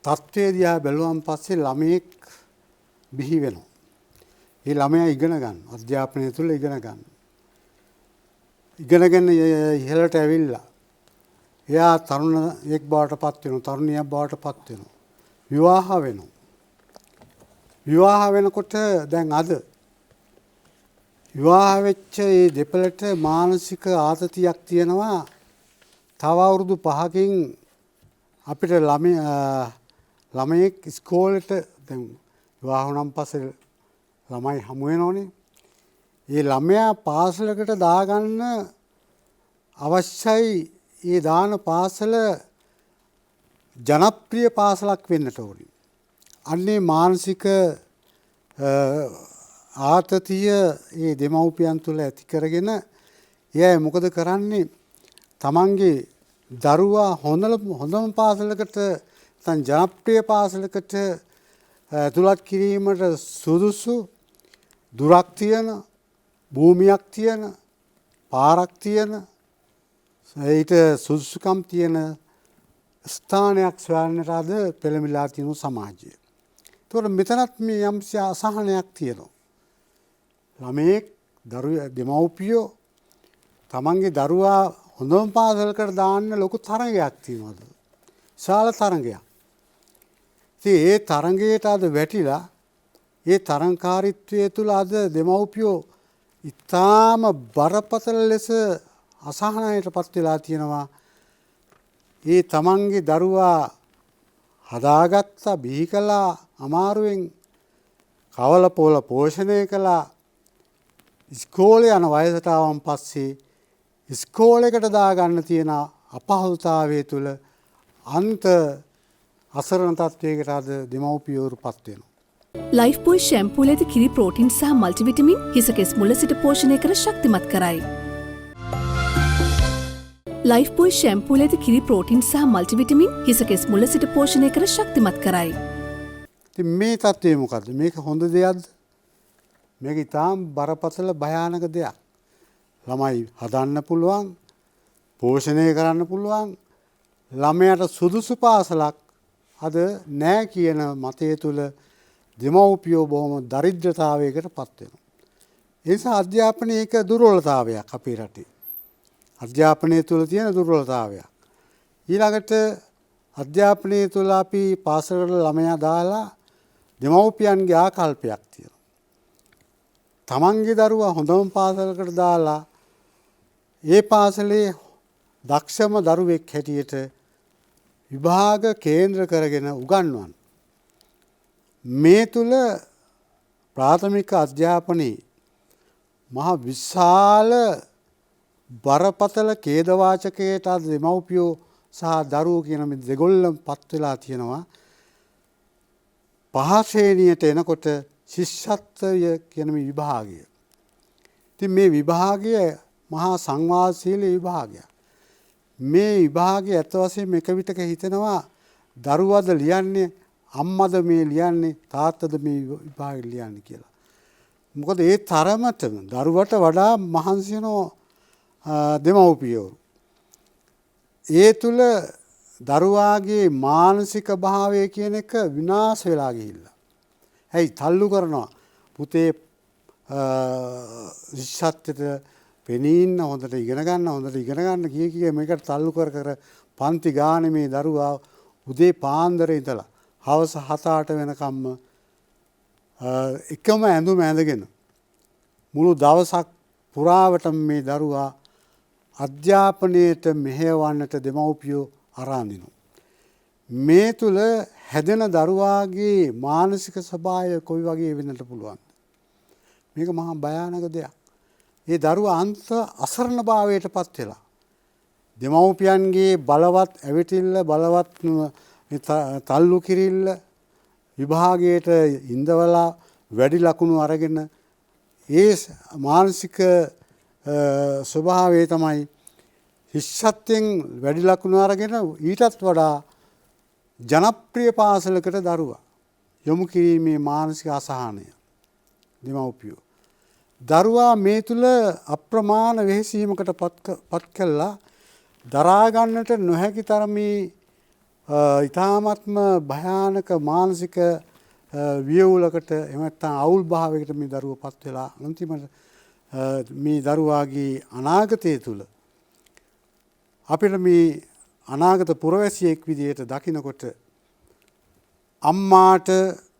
තත්ත්වය දිහා බැලුවන් පස්සේ ළමයෙක් බිහි වෙනවා. ඒ ළමයා ඉගෙන ගන්න අධ්‍යාපනය තුළ ඉගෙන ගන්න. ඉගෙනගෙන ඉහළට ඇවිල්ලා එයා තරුණයෙක් බවට පත් වෙනවා තරුණියක් බවට පත් වෙනවා. විවාහ වෙනවා. විවාහ වෙනකොට දැන් අද විවාහ වෙච්ච මේ දෙපළට මානසික ආතතියක් තියෙනවා. තව අවුරුදු 5කින් අපිට ළමයෙක් ඉස්කෝලේට දැන් විවාහ වුණාන් පස්සේ ළමයි හමු වෙනෝනේ. ඒ ළමයා පාසලකට දාගන්න අවශ්‍යයි ඒ දාන පාසල ජනප්‍රිය පාසලක් වෙන්නට ඕනේ. අන්නේ මානසික ආතතිය ඒ දෙමව්පියන් තුළ ඇති කරගෙන එයා මොකද කරන්නේ? තමන්ගේ දරුවා හොඳම පාසලකට නැත්නම් ජනප්‍රිය පාසලකට ඇතුළත් කිරීමට සුදුසු දුරක් තියෙන භූමියක් තියෙන පාරක් තියෙන ඊට සුදුසුකම් තියෙන ස්ථානයක් සොයන්නට අද පෙළඹිලා තියෙන සමාජය. ඒතකොට මෙතනත් මේ යම්සි අසහනයක් තියෙනවා. ළමයෙක් දෙමව්පියෝ තමන්ගේ දරුවා හොඳම පාසලකට දාන්න ලොකු තරගයක් තියෙනවද? විශාල තරගයක්. ඉතින් ඒ තරගයට අද වැටිලා ඒ තරංකාරීත්වය තුළ අද දෙමව්පියෝ ඉතාම බරපතල ලෙස අසහනයටපත් වෙලා තියෙනවා. ඒ තමන්ගේ දරුවා හදාගත්ත බිහි කළා අමාරුවෙන් කවල පොල පෝෂණය කළා ඉස්කෝලේ යන වයසට ආවන් පස්සේ ඉස්කෝලේකට දාගන්න තියෙන අපහසුතාවය තුළ අන්ත අසරණ තත්වයකට අද දෙමව්පියෝරුපත් වෙනවා. ලයිෆ් බොයි ෂැම්පූලේද කිරි ප්‍රෝටින් සහ මල්ටිවිටමින් හිසකෙස් මුල සිට පෝෂණය කර ශක්තිමත් කරයි. ලයිෆ් බොයි ෂැම්පූල ඇති කිරි ප්‍රෝටින් සහ මල්ටිවිටමින් හිසකෙස් මුල සිට පෝෂණය කර ශක්තිමත් කරයි. ඉතින් මේ තත්ත්වය මොකද්ද? මේක හොඳ දෙයක්ද? මේක ඊටාම් බරපතල භයානක දෙයක්. ළමයි හදන්න පුළුවන්, පෝෂණය කරන්න පුළුවන්. ළමයාට සුදුසු පාසලක් අද නෑ කියන මතය තුළ දෙමව්පියෝ බොහොම දරිද්‍රතාවයකට පත් වෙනවා. ඒ නිසා අධ්‍යාපනයේ එක දුර්වලතාවයක් අපේ රටේ. අධ්‍යාපනය තුළ තියෙන දුර්වලතාවයක්. ඊළඟට අධ්‍යාපනය තුළ අපි පාසලවල ළමයා දාලා දෙමව්පියන්ගේ ආකල්පයක් තියෙනවා. තමන්ගේ දරුවා හොඳම පාසලකට දාලා ඒ පාසලේ දක්ෂම දරුවෙක් හැටියට විභාග කේන්ද්‍ර කරගෙන උගන්වන්න. මේ තුළ ප්‍රාථමික අධ්‍යාපනයේ මහා විශාල බරපතල ඛේදවාචකයට අද දෙමව්පියෝ සහ දරුවෝ කියන මේ දෙගොල්ලම පත් වෙලා තියෙනවා. පහ ශ්‍රේණියට එනකොට ශිෂ්‍යත්වය කියන මේ විභාගය. ඉතින් මේ විභාගය මහා සංවාදශීලී විභාගයක්. මේ විභාගය ඇත්ත වශයෙන්ම එක විටක හිතෙනවා දරුවද ලියන්නේ අම්මද මේ ලියන්නේ තාත්තද මේ විභාගෙ ලියන්නේ කියලා. මොකද ඒ තරමටම දරුවට වඩා මහන්සි වෙනවා දෙමව්පියෝ. ඒ තුල දරුවාගේ මානසික භාවය කියන එක විනාශ වෙලා ගිහිල්ලා. ඇයි තල්ලු කරනවා පුතේ ශිෂ්‍යත්වයට පෙනී ඉන්න හොඳට ඉගෙන ගන්න කිය මේකට තල්ලු කර කර පන්ති ගානේ මේ දරුවා උදේ පාන්දර ඉඳලා හවස 7-8 වෙනකම්ම එකම ඇඳුම ඇඳගෙන මුළු දවසක් පුරාවටම මේ දරුවා අධ්‍යාපනයට මෙහෙවන්නට දෙමව්පියෝ අරාඳිනවා. මේ තුල හැදෙන දරුවාගේ මානසික ස්වභාවය කොයි වගේ වෙන්නට පුළුවන්ද? මේක මහා භයානක දෙයක්. ඒ දරුවා අන්ත අසරණභාවයට පත් වෙලා දෙමව්පියන්ගේ බලවත් ඇවිටිල්ල බලවත් තල්ලු කිරිල්ල විභාගයට ඉඳවලා වැඩි ලකුණු අරගෙන ඒ මානසික ස්වභාවය තමයි ශිෂ්‍යත්වයෙන් වැඩි ලකුණු අරගෙන ඊටත් වඩා ජනප්‍රිය පාසලකට දරුවා යොමු කිරීමේ මානසික අසහනය දෙමව්පියෝ. දරුවා මේ තුල අප්‍රමාණ වෙහෙසීමකට පත් කළා දරා ගන්නට නොහැකි තරමේ ඊ타ත්ම භයානක මානසික වියවුලකට එහෙම නැත්නම් අවුල් භාවයකට මේ දරුවා පත් වෙලා අන්තිමට මේ දරුවාගේ අනාගතය තුල අපිට මේ අනාගත පුරවැසියෙක් විදිහට දකිනකොට අම්මාට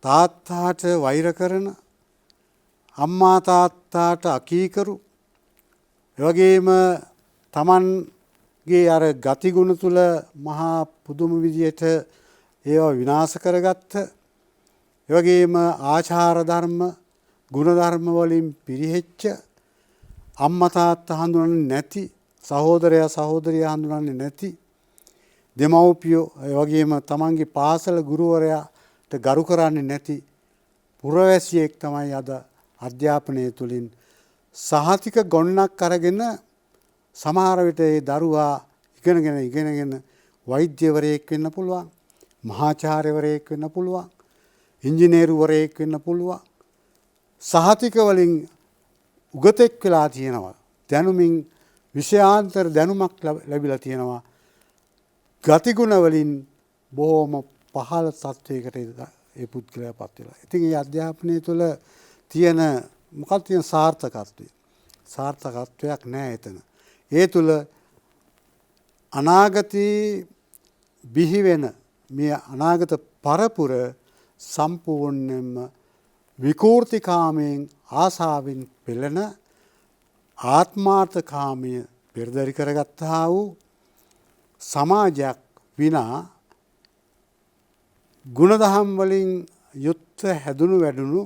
තාත්තාට වෛර කරන අම්මා තාත්තාට අකීකරු එවැගේම තමන්ගේ අර ගතිගුණ තුල මහා පුදුම විදියට ඒවා විනාශ කරගත්ත එවැගේම ආචාර ධර්ම ගුණ ධර්ම වලින් පිරිහෙච්ච අම්මා තාත්තා හඳුනන්නේ නැති සහෝදරයා සහෝදරියා හඳුනන්නේ නැති දෙමව්පියෝ එවැගේම තමන්ගේ පාසල ගුරුවරයාට ගරු කරන්නේ නැති පුරවැසියෙක් තමයි අද අධ්‍යාපනය තුළින් සහතික ගොන්නක් අරගෙන සමහර විට ඒ දරුවා ඉගෙනගෙන වෛද්‍යවරයෙක් වෙන්න පුළුවන් මහාචාර්යවරයෙක් වෙන්න පුළුවන් ඉංජිනේරුවරයෙක් වෙන්න පුළුවන් සහතික වලින් උගතෙක් වෙලා තියෙනවා දැනුමින් විෂයාන්තර දැනුමක් ලැබිලා තියෙනවා ගතිගුණ වලින් බොහොම පහළ තත්වයකට ඒ පුද්ගලයා පත් වෙලා. ඉතින් මේ අධ්‍යාපනය තුළ තියෙන මොකක්ද තියෙන සාර්ථකත්වය? සාර්ථකත්වයක් නැහැ එතන. ඒ තුළ අනාගතයේ බිහි වෙන මේ අනාගත පරපුර සම්පූර්ණයෙන්ම විකෘතිකාමයෙන් ආසාවෙන් පෙළෙන ආත්මාර්ථකාමය පෙරදරි කරගත්තා වූ සමාජයක් විනා ගුණදහම් වලින් යුක්ත හැදුණු වැඩුණු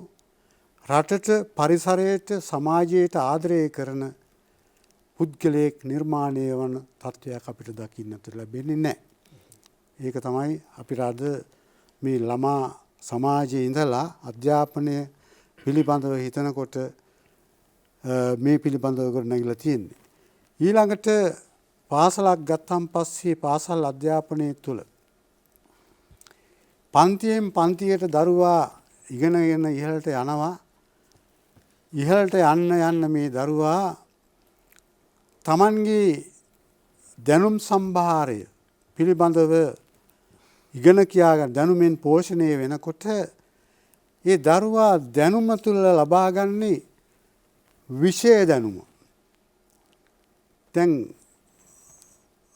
රටට පරිසරයට සමාජයට ආදරය කරන පුද්ගලයෙක් නිර්මාණය වන තත්ත්වයක් අපිට දකින්නට ලැබෙන්නේ නැහැ. ඒක තමයි අපිට අද මේ ළමා සමාජයේ ඉඳලා අධ්‍යාපනය පිළිබඳව හිතනකොට මේ පිළිබඳව ගොඩනැගිලා තියෙන්නේ. ඊළඟට පාසලක් ගත්තන් පස්සේ පාසල් අධ්‍යාපනය තුළ පන්තියෙන් පන්තියට දරුවා ඉගෙනගෙන ඉහළට යනවා. ඉහළට යන්න මේ දරුවා තමන්ගේ දැනුම් සම්භාරය පිළිබඳව ඉගෙන කියාගන්න දැනුමෙන් පෝෂණය වෙනකොට ඒ දරුවා දැනුම තුළ ලබාගන්නේ විෂය දැනුම. දැන්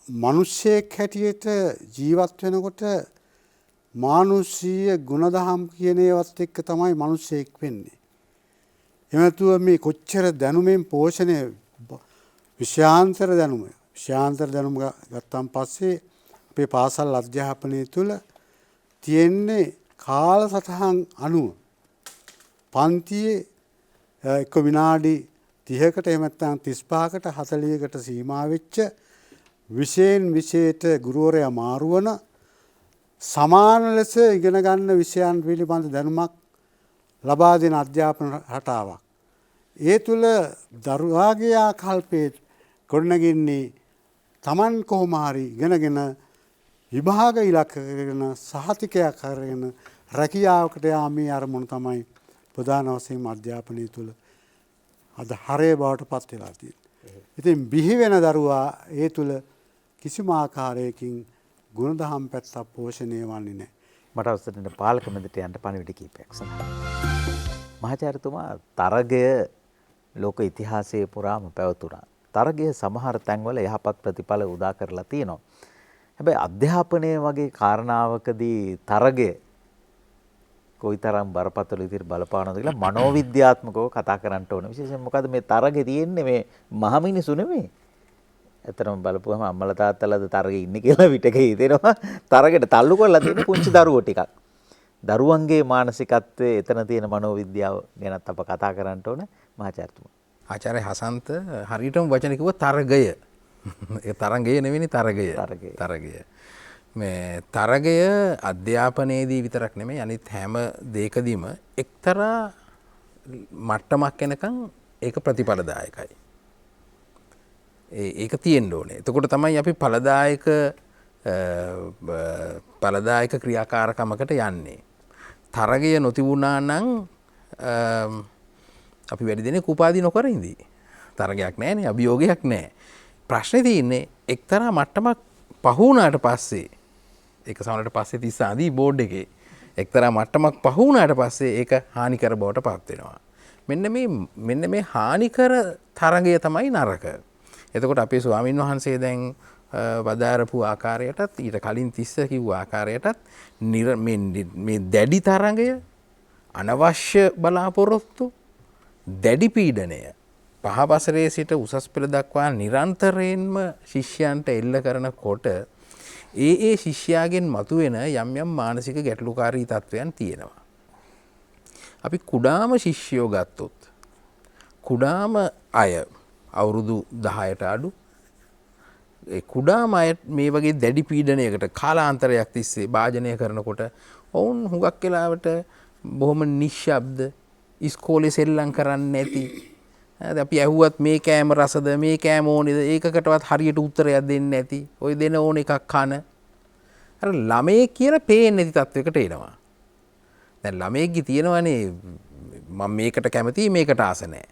මිනිස්සෙක් හැටියට ජීවත් වෙනකොට මානුෂීය ගුණධම් කියන ඒවත් එක්ක තමයි මිනිස්සෙක් වෙන්නේ. එමෙතුව මේ කොච්චර දැනුමෙන් පෝෂණය විෂයාන්තර දැනුම ගත්තන් පස්සේ අපේ පාසල් අධ්‍යාපනය තුළ තියෙන්නේ කාලසටහන් අනුව පන්තියේ එක විනාඩි 30කට එහෙම නැත්නම් 35කට 40කට සීමා වෙච්ච විෂයෙන් විෂයට ගුරුවරයා මාරුවන සමාන ලෙස ඉගෙන ගන්න විෂයන් පිළිබඳ දැනුමක් ලබා දෙන අධ්‍යාපන රටාවක්. ඒ තුළ දරුවාගේ ආකල්පයේ ගොඩනගන්නේ Taman කොහොම හරි ඉගෙනගෙන විභාග ඉලක්ක කරගෙන සහතිකයක් අරගෙන රැකියාවකට යාමේ අරමුණ තමයි ප්‍රධාන වශයෙන් අධ්‍යාපනය තුළ අද හරය බවට පත් වෙලා තියෙන්නේ. ඉතින් බිහි වෙන දරුවා ඒ තුළ කිසිම ආකාරයකින් ගුණධම් පැත්තක් පෝෂණය වන්නේ නැහැ. මට අවසර දෙන්න පාලක මැදට යන්න පණිවිඩ කීපයක් සඳහන්. මහාචාර්යතුමා තරගය ලෝක ඉතිහාසයේ පුරාම පැවතුණා. තරගය සමහර තැන්වල යහපත් ප්‍රතිඵල උදා කරලා තියෙනවා. හැබැයි අධ්‍යාපනය වගේ කාරණාවකදී තරගය කොයිතරම් බරපතල විදිහට බලපානවද කියලා මනෝවිද්‍යාත්මකව කතා කරන්න ඕන. විශේෂයෙන් මොකද මේ තරගේ තියෙන්නේ මේ මහ මිනිසු නෙමෙයි. ඇත්තටම බලපුවම අම්මලා තාත්තලාද තරගේ ඉන්නේ කියලා විතක හිතෙනවා. තරගෙට තල්ලු කරලා තියෙන පුංචි දරුවෝ ටිකක්. දරුවන්ගේ මානසිකත්වයේ එතන තියෙන මනෝවිද්‍යාව ගැනත් අප කතා කරන්න ඕන මහාචාර්යතුමා. ආචාර්ය හසන්ත හරියටම වචන කිව්ව තරගය. ඒ තරගය නෙවෙයි තරගය. මේ තරගය අධ්‍යාපනයේදී විතරක් නෙමෙයි අනිත් හැම දෙයකදීම එක්තරා මට්ටමක් එනකන් ඒක ප්‍රතිඵලදායකයි. ඒක තියෙන්න ඕනේ. එතකොට තමයි අපි ඵලදායක ක්‍රියාකාරකමකට යන්නේ. තරගය නොතිබුණා නම් අපි වැඩි දෙනෙක් උපාධි නොකර ඉඳී. තරගයක් නැහැනේ, අභියෝගයක් නැහැ. ප්‍රශ්නේ තියෙන්නේ එක්තරා මට්ටමක් පහ වුණාට පස්සේ ඒක සමහරට පස්සේ 30 ආදී බෝඩ් එකේ එක්තරා මට්ටමක් පහ වුණාට පස්සේ ඒක හානිකර බවට පත් වෙනවා. මෙන්න මේ හානිකර තරගය තමයි නරක. එතකොට අපේ ස්වාමින් වහන්සේ දැන් වදාරපු ආකාරයටත් ඊට කලින් 30 කිව්ව ආකාරයටත් මේ දැඩි තරගය, අනවශ්‍ය බලාපොරොත්තු, දැඩි පීඩනය පහ වසරේ සිට උසස් පෙළ දක්වා නිරන්තරයෙන්ම ශිෂ්‍යයන්ට එල්ල කරනකොට ඒ ශිෂ්‍යයාගෙන් මතුවෙන යම් යම් මානසික ගැටලුකාරී තත්ත්වයන් තියෙනවා. අපි කුඩාම ශිෂ්‍යයෝ ගත්තොත් කුඩාම අය අවුරුදු 10ට අඩු ඒ කුඩාම අය මේ වගේ දැඩි පීඩනයකට කාලාන්තරයක් තිස්සේ භාජනය කරනකොට ඔවුන් හුඟක් වෙලාවට බොහොම නිශ්ශබ්ද ඉස්කෝලේ සෙල්ලම් කරන්නේ නැති අපි ඇහුවත් මේ කෑම රසද මේ කෑම ඕනේද ඒකකටවත් හරියට උත්තරයක් දෙන්නේ නැති ඔය දෙන ඕන එකක් කන අර ළමයේ කියලා පේන්නේ නැති තත්වයකට එනවා. දැන් ළමයේගේ තියෙනවනේ මම මේකට කැමතියි මේකට ආස නැහැ.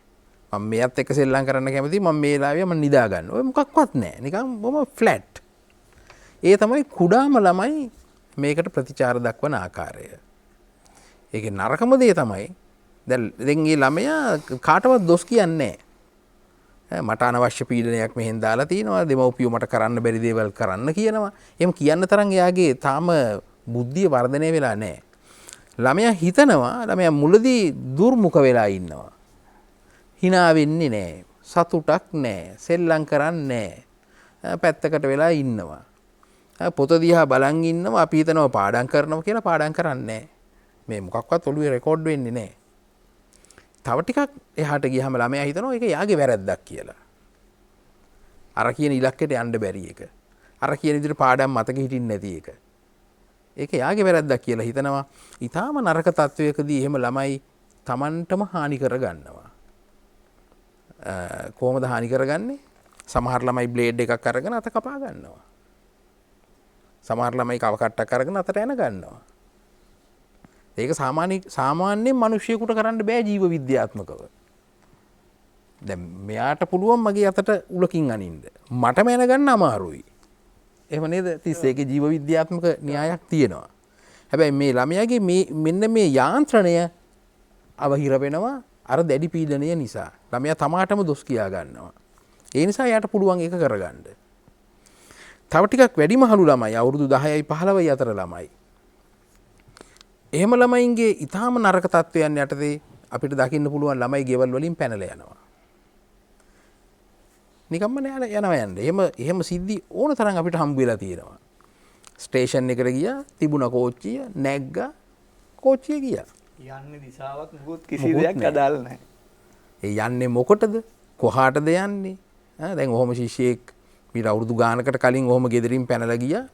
මම මෙයත් එක්ක සෙල්ලම් කරන්න කැමතියි මම මේ ලාවිය මම නිදා ගන්න. ඔය මොකක්වත් නැහැ. නිකන් බොම ෆ්ලැට්. ඒ තමයි කුඩාම ළමයි මේකට ප්‍රතිචාර දක්වන ආකාරය. ඒකේ නරකම දේ තමයි දැන් මේ ළමයා කාටවත් දොස් කියන්නේ නැහැ. මට අනවශ්‍ය පීඩනයක් මෙහෙන් දාලා තිනවා දෙමව්පියෝ මට කරන්න බැරි දේවල් කරන්න කියනවා. එහෙම කියන්න තරම් එයාගේ තාම බුද්ධිය වර්ධනය වෙලා නැහැ. ළමයා හිතනවා ළමයා මුලදී දුර්මුඛ වෙලා ඉන්නවා. hina වෙන්නේ නැහැ. සතුටක් නැහැ. සෙල්ලම් කරන්නේ නැහැ. පැත්තකට වෙලා ඉන්නවා. පොත දිහා බලන් ඉන්නවා අපි හිතනවා පාඩම් කරනවා කියලා පාඩම් කරන්නේ නැහැ. මේ මොකක්වත් ඔළුවේ රෙකෝඩ් වෙන්නේ නැහැ. තව ටිකක් එහාට ගියහම ළමයා හිතනවා ඒක යාගේ වැරද්දක් කියලා. අර කියන ඉලක්කයට යන්න බැරි එක. අර කියන විදිහට පාඩම් මතක හිටින්නේ නැති එක. ඒක යාගේ වැරද්දක් කියලා හිතනවා. ඊටාම නරක තත්වයකදී එහෙම ළමයි Tamanටම හානි කර ගන්නවා. කොහොමද හානි කරගන්නේ? සමහර ළමයි බ්ලේඩ් එකක් අරගෙන අත කපා ගන්නවා. සමහර ළමයි කව කට්ටක් අරගෙන අතට යන ගන්නවා. ඒක සාමාන්‍යයෙන් මිනිසියෙකුට කරන්න බෑ ජීව විද්‍යාත්මකව. දැන් මෙයාට පුළුවන් මගේ අතට උලකින් අනින්න. මට මැන ගන්න අමාරුයි. එහෙම නේද? 31 ජීව විද්‍යාත්මක න්‍යායක් තියෙනවා. හැබැයි මේ ළමයාගේ මෙන්න මේ යාන්ත්‍රණය අවහිර වෙනවා අර දැඩි පීඩනය නිසා. ළමයා තමාටම දොස් කියා ගන්නවා. ඒ නිසා යාට පුළුවන් ඒක කරගන්න. තව ටිකක් වැඩිමහලු ළමයි අවුරුදු 10යි 15යි අතර ළමයි. එහෙම ළමයින්ගේ ඊටාම නරක තත්ත්වයන් යටතේ අපිට දකින්න පුළුවන් ළමයි ගෙවල් වලින් පැනලා යනවා. නිකම්ම යනවා යන්නේ. එහෙම සිද්ධි ඕන තරම් අපිට හම්බ වෙලා තියෙනවා. ස්ටේෂන් එකට ගියා, තිබුණ කෝච්චිය නැග්ගා, කෝච්චිය ගියා. යන්නේ දිශාවක් මුකුත් කිසි දෙයක් අදාළ නැහැ. ඒ යන්නේ මොකටද? කොහාටද යන්නේ? දැන් ඔහොම ශිෂ්‍යයෙක් මීට අවුරුදු ගානකට කලින් ඔහොම ගෙදරින් පැනලා ගියා.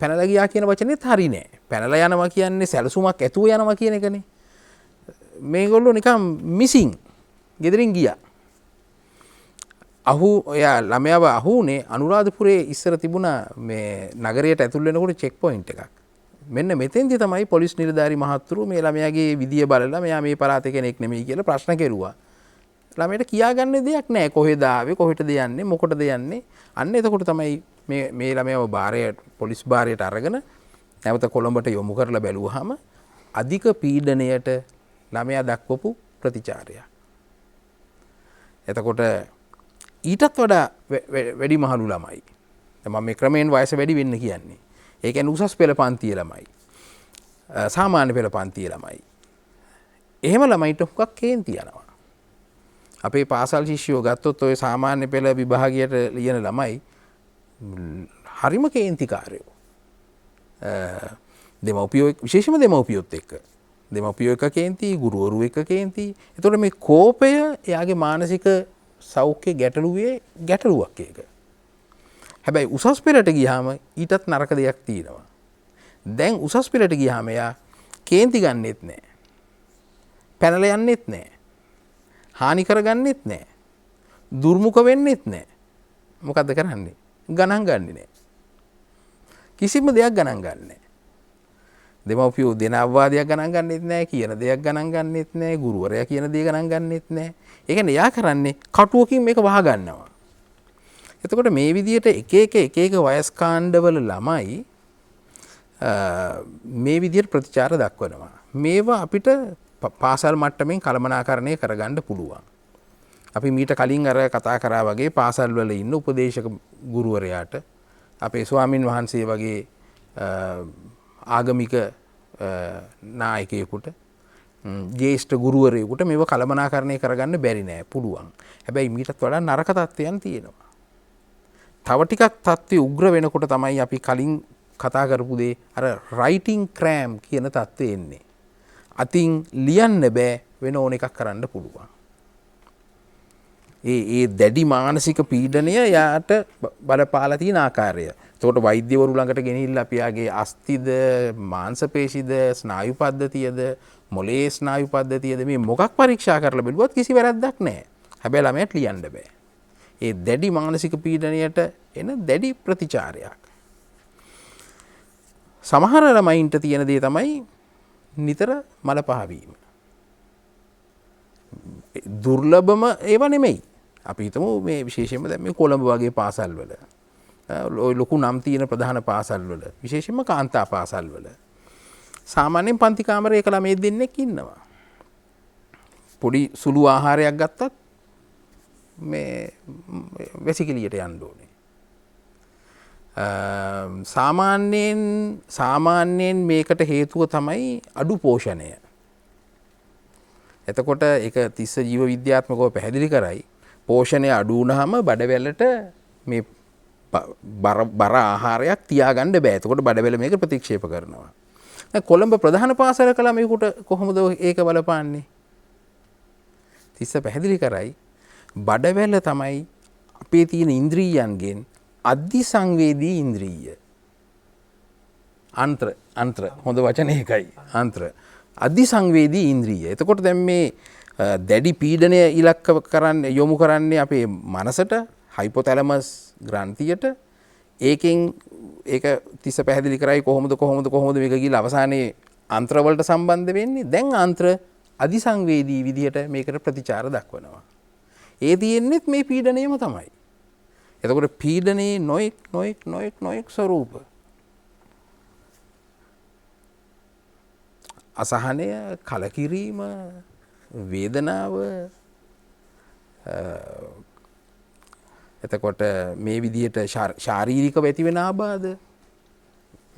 පැනලා ගියා කියන වචනේත් හරි නෑ. පැනලා යනවා කියන්නේ සැලසුමක් ඇතුව යනවා කියන එකනේ. මේගොල්ලෝ නිකන් මිසින් ගෙදරින් ගියා. එයා ළමයාව අහුනේ අනුරාධපුරේ ඉස්සර තිබුණා මේ නගරයට ඇතුල් වෙනකොට චෙක් පොයින්ට් එකක්. මෙන්න මෙතෙන්දී තමයි පොලිස් නිලධාරි මහත්තුරු මේ ළමයාගේ විදිය බලලා මෙයා මේ පළාතේ කෙනෙක් නෙමෙයි කියලා ප්‍රශ්න කෙරුවා. ළමයට කියාගන්න දෙයක් නැහැ. කොහෙද ආවේ, කොහෙටද යන්නේ, මොකටද යන්නේ. අන්න එතකොට තමයි මේ ළමයාව පොලිස් භාරයට අරගෙන නැවත කොළඹට යොමු කරලා බැලුවාම අධික පීඩනයට ළමයා දක්වපු ප්‍රතිචාරයක්. එතකොට ඊටත් වඩා වැඩි මහලු ළමයි. මම මේ ක්‍රමයෙන් වයස වැඩි වෙන්න කියන්නේ. ඒ කියන්නේ උසස් පෙළ පන්තියේ ළමයි. සාමාන්‍ය පෙළ පන්තියේ ළමයි. එහෙම ළමයිට හුඟක් කේන්ති යනවා. අපේ පාසල් ශිෂ්‍යයෝ ගත්තොත් ඔය සාමාන්‍ය පෙළ විභාගයට ලියන ළමයි හරිම කේන්තිකාරයෝ. දෙමව්පියෝ විශේෂම දෙමව්පියොත් එක්ක. දෙමව්පියෝ එක කේන්ති, ගුරුවරු එක කේන්ති. එතකොට මේ කෝපය එයාගේ මානසික සෞඛ්‍ය ගැටලුවක් ඒක. හැබැයි උසස් පෙළට ගියාම ඊටත් නරක දෙයක් තියෙනවා. දැන් උසස් පෙළට ගියාම එයා කේන්ති ගන්නෙත් නැහැ. පැනලා යන්නෙත් නැහැ. හානි කරගන්නෙත් නැහැ. දුර්මුඛ වෙන්නෙත් නැහැ. මොකද්ද කරන්නේ? ගණන් ගන්නෙ නැහැ. කිසිම දෙයක් ගණන් ගන්නෙ නැහැ. දෙමව්පියෝ දෙන අවවාදයක් ගණන් ගන්නෙත් නැහැ, කියන දෙයක් ගණන් ගන්නෙත් නැහැ, ගුරුවරයා කියන දේ ගණන් ගන්නෙත් නැහැ. ඒ කියන්නේ යා කරන්නේ කටුවකින් මේක වහ ගන්නවා. එතකොට මේ විදිහට එක එක වයස් කාණ්ඩවල ළමයි මේ විදිහට ප්‍රතිචාර දක්වනවා. මේවා අපිට පාසල් මට්ටමින් කළමනාකරණය කරගන්න පුළුවන්. අපි මීට කලින් අර කතා කරා වගේ පාසල් වල ඉන්න උපදේශක ගුරුවරයාට අපේ ස්වාමින් වහන්සේ වගේ ආගමික නායකයෙකුට ජේෂ්ඨ ගුරුවරයෙකුට මේව කළමනාකරණය කරගන්න බැරි නෑ. පුළුවන්. හැබැයි මීටත් වඩා නරක තත්ත්වයන් තියෙනවා. තව ටිකක් තත්ත්වය උග්‍ර වෙනකොට තමයි අපි කලින් කතා කරපු දේ අර රයිටිං ක්‍රෑම් කියන තත්ත්වය එන්නේ. අතින් ලියන්න බෑ වෙන ඕන එකක් කරන්න පුළුවන්. ඒ දැඩි මානසික පීඩනය යාට බලපාලා තියෙන ආකාරය. එතකොට වෛද්‍යවරු ළඟට ගෙනිහිල්ලා අපි යාගේ අස්තිද, මාංශපේශිද, ස්නායු පද්ධතියද, මොලේ ස්නායු පද්ධතියද මේ මොකක් පරීක්ෂා කරලා බැලුවත් කිසි වැරද්දක් නැහැ. හැබැයි ළමයට ලියන්න බෑ. ඒ දැඩි මානසික පීඩනයට එන දැඩි ප්‍රතිචාරයක්. සමහර ළමයින්ට තියෙන දේ තමයි නිතර මල පහවීම. දුර්ලභම ඒව නෙමෙයි. අපි හිතමු මේ විශේෂයෙන්ම දැන් මේ කොළඹ වගේ පාසල් වල ලොකු නම් තියෙන ප්‍රධාන පාසල් වල විශේෂයෙන්ම කාන්තා පාසල් වල සාමාන්‍යයෙන් පන්ති කාමරයක ළමයි දෙන්නෙක් ඉන්නවා. පොඩි සුළු ආහාරයක් ගත්තත් මේ වැසිකිළියට යන්න ඕනේ. සාමාන්‍යයෙන් මේකට හේතුව තමයි අඩු පෝෂණය. එතකොට ඒක තිස්ස ජීව විද්‍යාත්මකව පැහැදිලි කරයි. පෝෂණය අඩු වුණාම බඩවැලට මේ බර ආහාරයක් තියාගන්න බෑ. එතකොට බඩවැල මේක ප්‍රතික්ෂේප කරනවා. දැන් කොළඹ ප්‍රධාන පාසලක ළමයෙකුට කොහොමද ඒක බලපාන්නේ? තිස්ස පැහැදිලි කරයි බඩවැල තමයි අපේ තියෙන ඉන්ද්‍රියයන්ගෙන් අධි සංවේදී ඉන්ද්‍රිය. අන්ත්‍ර හොඳ වචන ඒකයි. අන්ත්‍ර අධි සංවේදී ඉන්ද්‍රිය. එතකොට දැන් මේ දැඩි පීඩනය ඉලක්ක කරන්න යොමු කරන්නේ අපේ මනසට, හයිපොතැලමස් ග්‍රන්ථියට ඒකෙන් ඒක තිස්ස පැහැදිලි කරයි කොහොමද මේක ගිහිල්ලා අවසානයේ අන්ත්‍රවලට සම්බන්ධ වෙන්නේ. දැන් අන්ත්‍ර අධිසංවේදී විදිහට මේකට ප්‍රතිචාර දක්වනවා. ඒ තියෙන්නේත් මේ පීඩණයම තමයි. එතකොට පීඩනයේ නොයෙක් ස්වරූප. අසහනය, කලකිරීම, වේදනාව, එතකොට මේ විදිහට ශාරීරිකව ඇතිවෙන ආබාධ,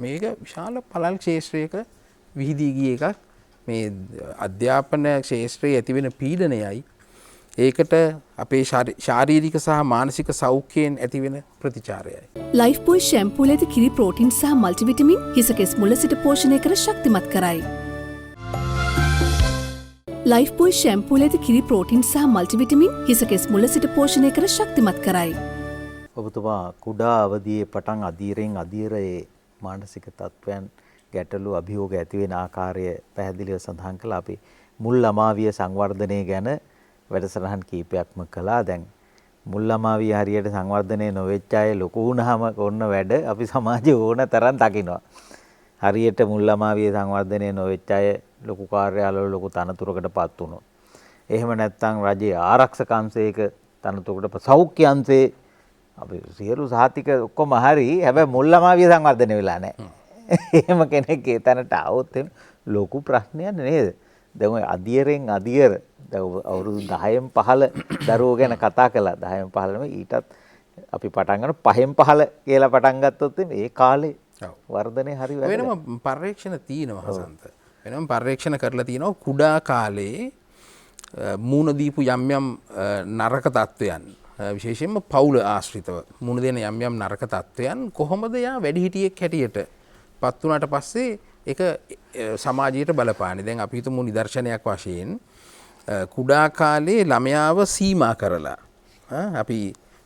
මේක විශාල පළල් ක්ෂේත්‍රයක විහිදී ගිය එකක්. මේ අධ්‍යාපන ක්ෂේත්‍රයේ ඇතිවෙන පීඩනයයි ඒකට අපේ ශාරීරික සහ මානසික සෞඛ්‍යයෙන් ඇතිවෙන ප්‍රතිචාරයයි. ලයිෆ් බොයි ෂැම්පූල ඇති කිරි ප්‍රෝටින් සහ මල්ටිවිටමින් හිසකෙස් මුල සිට පෝෂණය කර ශක්තිමත් කරයි. ලයිෆ් බොයි ෂැම්පූල ඇති කිරි ප්‍රෝටින් සහ මල්ටිවිටමින් හිසකෙස් මුල සිට පෝෂණය කර ශක්තිමත් කරයි. ඔබතුමා කුඩා අවදියේ පටන් අධීරයෙන් අධීරයේ මානසික තත්ත්වයන් ගැටලු අභියෝග ඇති වෙන ආකාරය පැහැදිලිව සඳහන් කළා. අපි මුල් ළමාවිය සංවර්ධනය ගැන වැඩසටහන් කීපයක්ම කළා. දැන් මුල් ළමාවිය හරියට සංවර්ධනය නොවෙච්ච අය ලොකු වුණාම කොන්න වැඩ අපි සමාජයේ ඕන තරම් දකිනවා. හරියට මුල් ළමාවිය සංවර්ධනය නොවෙච්ච අය ලොකු කාර්යාලවල ලොකු තනතුරකටපත් වුණොත්. එහෙම නැත්නම් රජයේ ආරක්ෂක අංශයක තනතුරකට සෞඛ්‍ය අංශයේ අපි සියලු සහතික ඔක්කොම හරි. හැබැයි මුල් ළමාවිය සංවර්ධනය වෙලා නැහැ. එහෙම කෙනෙක් ඒ තැනට આવොත් ලොකු ප්‍රශ්නයක් නේද? දැන් ඔය අධියරෙන් අධියර අවුරුදු 10න් 15 දරුවෝ ගැන කතා කළා. 10න් 15 නෙමෙයි ඊටත් අපි පටන් ගන්න 5න් 15 කියලා පටන් ගත්තොත් ඒ කාලේ වර්ධනය හරි වැදගත්. වෙනම පර්යේක්ෂණ තියෙනවා හසන්ත. වෙනම පර්යේක්ෂණ කරලා තියෙනවා කුඩා කාලේ මූණ දීපු යම් නරක තත්වයන් විශේෂයෙන්ම පවුල ආශ්‍රිතව මුණ දෙන යම් නරක තත්වයන් කොහොමද යා වැඩිහිටියෙක් හැටියට පත් වුණාට පස්සේ ඒක සමාජයට බලපාන්නේ. දැන් අපි හිතමු නිදර්ශනයක් වශයෙන් කුඩා කාලේ ළමයාව සීමා කරලා අපි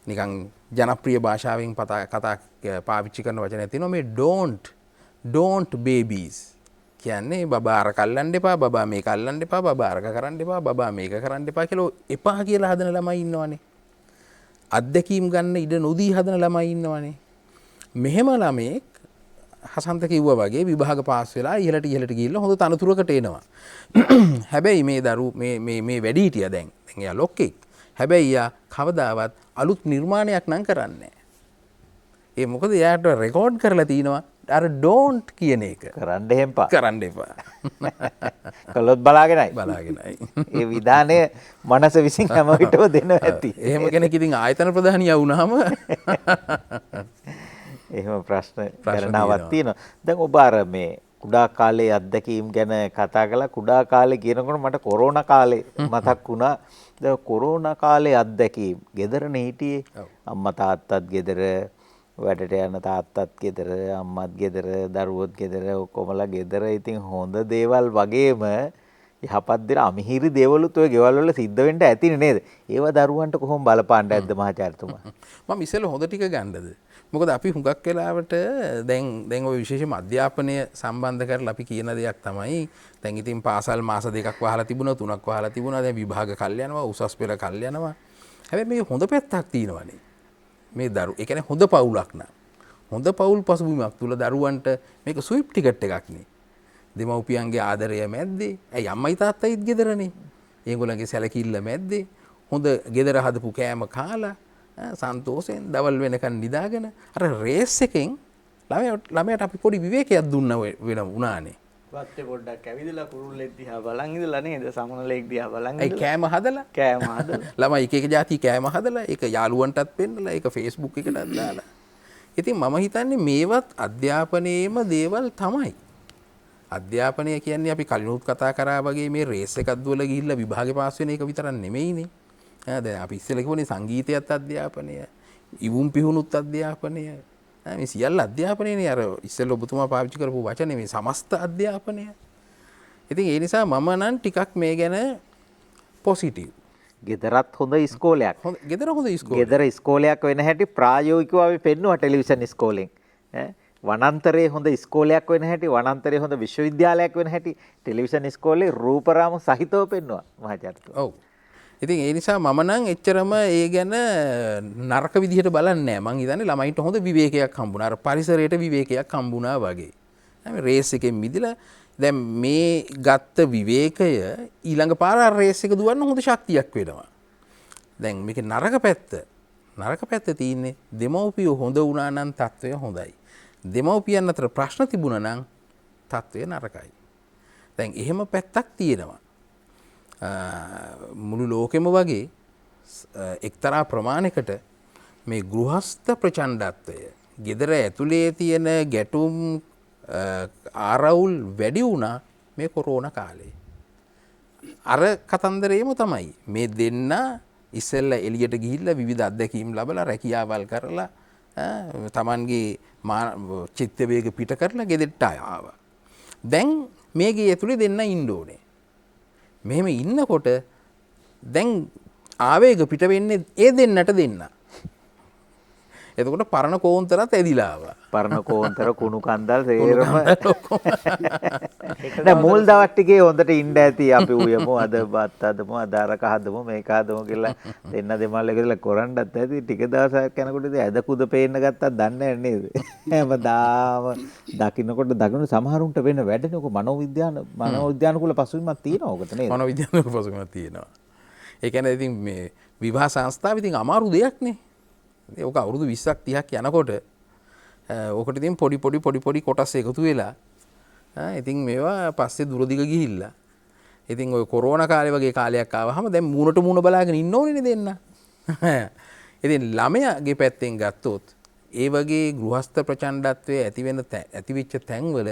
නිකන් ජනප්‍රිය භාෂාවෙන් කතා පාවිච්චි කරන වචනයක් තියෙනවා මේ don't babies කියන්නේ බබා අර කල්ලන්න එපා, බබා මේක අල්ලන්න එපා, බබා අරක කරන්න එපා, බබා මේක කරන්න එපා කියලා එපා කියලා හදන ළමයි ඉන්නවනේ. අත්දැකීම් ගන්න ඉඩ නොදී හදන ළමයි ඉන්නවනේ. මෙහෙම ළමෙක් හසන්ත කිව්වා වගේ විභාග පාස් වෙලා ඉහළට ගිහිල්ලා හොඳ තනතුරකට එනවා. හැබැයි මේ මේ වැඩිහිටියා දැන් එයා ලොක්කෙක්. හැබැයි එයා කවදාවත් අලුත් නිර්මාණයක් නම් කරන්නේ නැහැ. ඒ මොකද එයාට රෙකෝඩ් කරලා තිනවා අර ඩෝන්ට් කියන එක. කරන්න එපා. කරන්න එපා. කළොත් බලාගෙනයි. බලාගෙනයි. ඒ විධානය මනස විසින් හැම විටම දෙනවා ඇති. එහෙම කෙනෙක් ඉතින් ආයතන ප්‍රධානියා වුණාම එහෙම ප්‍රශ්න කරනවක් තියෙනවා. දැන් ඔබ අර මේ කුඩා කාලේ අත්දැකීම් ගැන කතා කළා. කුඩා කාලේ කියනකොට මට කොරෝනා කාලේ මතක් වුණා. දැන් කොරෝනා කාලේ අත්දැකීම් ගෙදරනේ හිටියේ. අම්මා තාත්තත් ගෙදර, වැඩට යන තාත්තත් ගෙදර, අම්මත් ගෙදර, දරුවොත් ගෙදර, ඔක්කොමලා ගෙදර. ඉතින් හොඳ දේවල් වගේම යහපත් දේ අමිහිරි දේවලුත් ඔය ගෙවල් වල සිද්ධ වෙන්න ඇතිනේ නේද? ඒවා දරුවන්ට කොහොම බලපාන්න ඇද්ද මහාචාර්යතුමා? මම ඉස්සෙල්ලා හොඳ ටික ගන්නද? මොකද අපි හුඟක් වෙලාවට දැන් ඔය විශේෂම අධ්‍යාපනය සම්බන්ධ කරලා අපි කියන දෙයක් තමයි දැන් ඉතින් පාසල් මාස 2ක් වහලා තිබුණා 3ක් වහලා තිබුණා දැන් විභාග කල් යනවා උසස් පෙළ කල් යනවා. හැබැයි මේ හොඳ පැත්තක් තියෙනවානේ. මේ ඒ කියන්නේ හොඳ පවුලක් නා. හොඳ පවුල් පසුබිමක් තුල දරුවන්ට මේක ස්විප් ටිකට් එකක් නේ. දෙමව්පියන්ගේ ආදරය මැද්දේ ඇයි අම්මයි තාත්තයිත් ගෙදරනේ. ඒගොල්ලන්ගේ සැලකිල්ල මැද්දේ හොඳ ගෙදර හදපු කෑම කාලා සන්තෝෂයෙන් දවල් වෙනකන් නිදාගෙන අර රේස් එකෙන් ළමයට අපි පොඩි විවේකයක් දුන්න වුණානේ. වත්තේ පොඩ්ඩක් ඇවිදලා කුරුල්ලෙක් දිහා බලන් ඉඳලා නේද සමනලෙක් දිහා බලන් ඒ කෑම හදලා ළමයි එක જાති කෑම හදලා ඒක යාළුවන්ටත් පෙන්නලා ඒක Facebook එකටත් දාලා. ඉතින් මම හිතන්නේ මේවත් අධ්‍යාපනයේම දේවල් තමයි. අධ්‍යාපනය කියන්නේ අපි කලිනුත් කතා කරා වගේ මේ රේස් එකක් දුවලා ගිහිල්ලා විභාගේ පාස් වෙන එක විතරක් නෙමෙයිනේ. දැන් අපි ඉස්සෙල්ලා කිව්වනේ සංගීතයත් අධ්‍යාපනය, ඉවුම් පිහුණුත් අධ්‍යාපනය. මේ සියල්ල අධ්‍යාපනයනේ. අර ඉස්සෙල්ලා ඔබතුමා පාවිච්චි කරපු වචනේ මේ සමස්ත අධ්‍යාපනය. ඉතින් ඒ නිසා මම නම් ටිකක් මේ ගැන පොසිටිව්. ගෙදරත් හොඳ ඉස්කෝලයක්. ගෙදර හොඳ ඉස්කෝලයක්. ගෙදර ඉස්කෝලයක් වෙන හැටි ප්‍රායෝගිකව අපි පෙන්නුවා ටෙලිවිෂන් ඉස්කෝලෙන්. වනාන්තරයේ හොඳ ඉස්කෝලයක් වෙන හැටි, වනාන්තරයේ හොඳ විශ්වවිද්‍යාලයක් වෙන හැටි ටෙලිවිෂන් ඉස්කෝලේ රූපරාම සහිතව පෙන්නුවා මහාචාර්යතුමා. ඔව්. ඉතින් ඒ නිසා මම නම් එච්චරම ඒ ගැන නරක විදිහට බලන්නේ නැහැ. මං හිතන්නේ ළමයින්ට හොඳ විවේකයක් හම්බුණා. අර පරිසරයට විවේකයක් හම්බුණා වගේ. රේස් එකෙන් මිදලා දැන් මේ ගත්ත විවේකය ඊළඟ පාර රේස් එක දුවන්න හොඳ ශක්තියක් වෙනවා. දැන් මේකේ නරක පැත්ත තියෙන්නේ දෙමව්පියෝ හොඳ වුණා නම් තත්ත්වය හොඳයි. දෙමව්පියන් අතර ප්‍රශ්න තිබුණා නම් තත්ත්වය නරකයි. දැන් එහෙම පැත්තක් තියෙනවා. මුළු ලෝකෙම වගේ එක්තරා ප්‍රමාණයකට මේ ගෘහස්ත ප්‍රචණ්ඩත්වය ගෙදර ඇතුලේ තියෙන ගැටුම් ආරවුල් වැඩි වුණා මේ කොරෝනා කාලේ. අර කතන්දරේම තමයි මේ දෙන්න ඉස්සෙල්ලා එළියට ගිහිල්ලා විවිධ අත්දැකීම් ලැබලා රැකියාවල් කරලා තමන්ගේ චිත්ත වේග පිට කරලා ගෙදරට ආවා. දැන් මේ ගේ ඇතුලේ දෙන්න ඉන්න ඕනේ. මෙහෙම ඉන්නකොට දැන් ආවේග පිට වෙන්නේ ඒ දෙන්නට දෙන්න. එතකොට පරණ කෝන්තරත් ඇදිලා ආවා. පරණ කෝන්තර කුණු කන්දල් සේරම දැන් මූල් දවස් ටිකේ හොඳට ඉන්න ඇති අපි උයමු අද බත් හදමු අද අරක හදමු මේක හදමු කියලා දෙන්න දෙමළ එකදලා කරන්නත් ඇති ටික දවසක් යනකොට ඉතින් ඇද කුද පේන්න ගත්තත් දන්නේ නැහැ නේද හැමදාම දකින්න සමහරුන්ට වෙන වැඩනේ ඔක මනෝවිද්‍යානුකූල පසුබිමක් තියෙනවා ඔකට නේද මනෝවිද්‍යානුකූල පසුබිමක් තියෙනවා ඒ කියන්නේ ඉතින් මේ විවාහ සංස්ථාව ඉතින් අමාරු දෙයක් නේ ඕක අවුරුදු 20ක් 30ක් යනකොට ඕකට ඉතින් පොඩි කොටස් එකතු වෙලා ඉතින් මේවා පස්සේ දුරදිග ගිහිල්ලා ඉතින් ඔය කොරෝනා කාලේ වගේ කාලයක් ආවහම දැන් මූණට මූණ බලාගෙන ඉන්න ඕනේ දෙන්න. ඉතින් ළමයාගේ පැත්තෙන් ගත්තොත් ඒ වගේ ගෘහස්ත ප්‍රචණ්ඩත්වයේ ඇතිවෙච්ච තැන්වල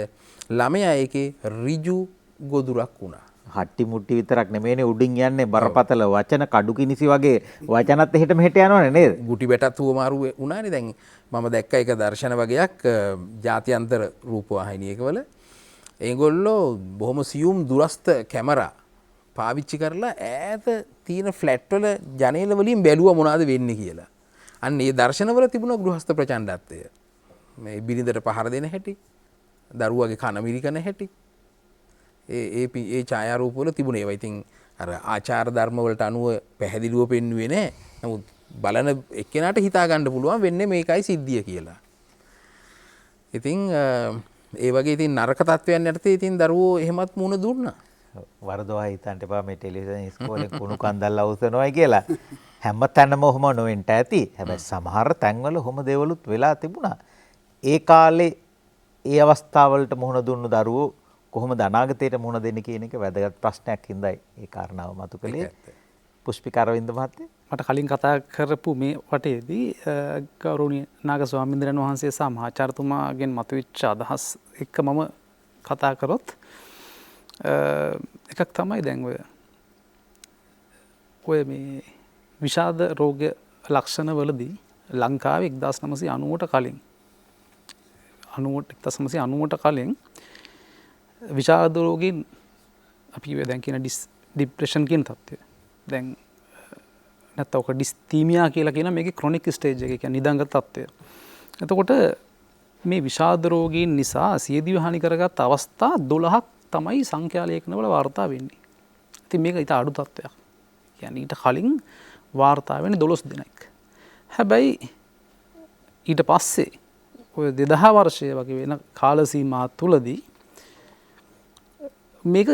ළමයා ඒකේ ඍජු ගොදුරක් වුණා. හට්ටි මුට්ටි විතරක් නෙමෙයිනේ උඩින් යන්නේ බරපතල වචන කඩු කිනිසි වගේ වචනත් එහෙට මෙහෙට යනවනේ නේද? ගුටි බැටත් හුවමාරු වුණානේ. දැන් මම දැක්ක එක දර්ශන වගේක් ජාත්‍යන්තර රූපවාහිනියකවල ඒගොල්ලෝ බොහොම සියුම් දුරස්ත කැමරා පාවිච්චි කරලා ඈත තියෙන ෆ්ලැට් වල ජනේල වලින් බැලුවා මොනවද වෙන්නේ කියලා. අන්න ඒ දර්ශනවල තිබුණ ගෘහස්ත ප්‍රචණ්ඩත්වය. මේ බිරිඳට පහර දෙන හැටි, දරුවගේ කන මිරිකන හැටි. ඒ ඡායාරූප වල තිබුණේ. ඒවා ඉතින් අර ආචාර ධර්ම වලට අනුව පැහැදිලිව පෙන්වුවේ නැහැ. නමුත් බලන එක්කෙනාට හිතා ගන්න පුළුවන් වෙන්නේ මේකයි සිද්ධිය කියලා. ඉතින් ඒ වගේ ඉතින් නරක තත්වයන් යටතේ ඉතින් දරුවෝ එහෙමත් මුණ දුන්නා. වරදවා හිතන්න එපා මේ ටෙලිවිෂන් ඉස්කෝලේ කුණු කන්දල් අවසනවයි කියලා. හැම තැනම ඔහොම නොවෙන්න ඇති. හැබැයි සමහර තැන්වල ඔහොම දේවලුත් වෙලා තිබුණා. ඒ කාලේ ඒ අවස්ථාවලට මුහුණ දුන්නු දරුවෝ කොහොමද අනාගතයට මුහුණ දෙන්නේ කියන එක වැදගත් ප්‍රශ්නයක් හින්දායි ඒ කාරණාව මතු කළේ. පුෂ්පික අරවින්ද මහත්තයා මට කලින් කතා කරපු මේ වටේදී ගෞරවනීය නාග ස්වාමීන්ද්‍රයන් වහන්සේ සහ මහාචාර්යතුමාගෙන් මතුවෙච්ච අදහස් එක්ක මම කතා කරොත් එකක් තමයි දැන් ඔය මේ විෂාද රෝග ලක්ෂණ වලදී ලංකාවේ 1990ට කලින් 1990ට කලින් විෂාද රෝගීන් අපි දැන් කියන ડિප්‍රෙෂන් කියන තත්ත්වය දැන් නැත්නම් ඔක ඩිස්තීමියා කියලා කියන මේකේ ක්‍රොනික් ස්ටේජ් එක කියන්නේ නිදංග තත්ත්වය. එතකොට මේ විෂාද රෝගීන් නිසා සියදිවි හානි කරගත් අවස්ථා 12ක් තමයි සංඛ්‍යා ලේඛනවල වාර්තා වෙන්නේ. ඉතින් මේක ඊට අඩු තත්ත්වයක්. කියන්නේ ඊට කලින් වාර්තා වෙන්නේ 12 දිනක්. හැබැයි ඊට පස්සේ ඔය 2000 වර්ෂයේ වගේ වෙන කාල සීමා තුලදී මේක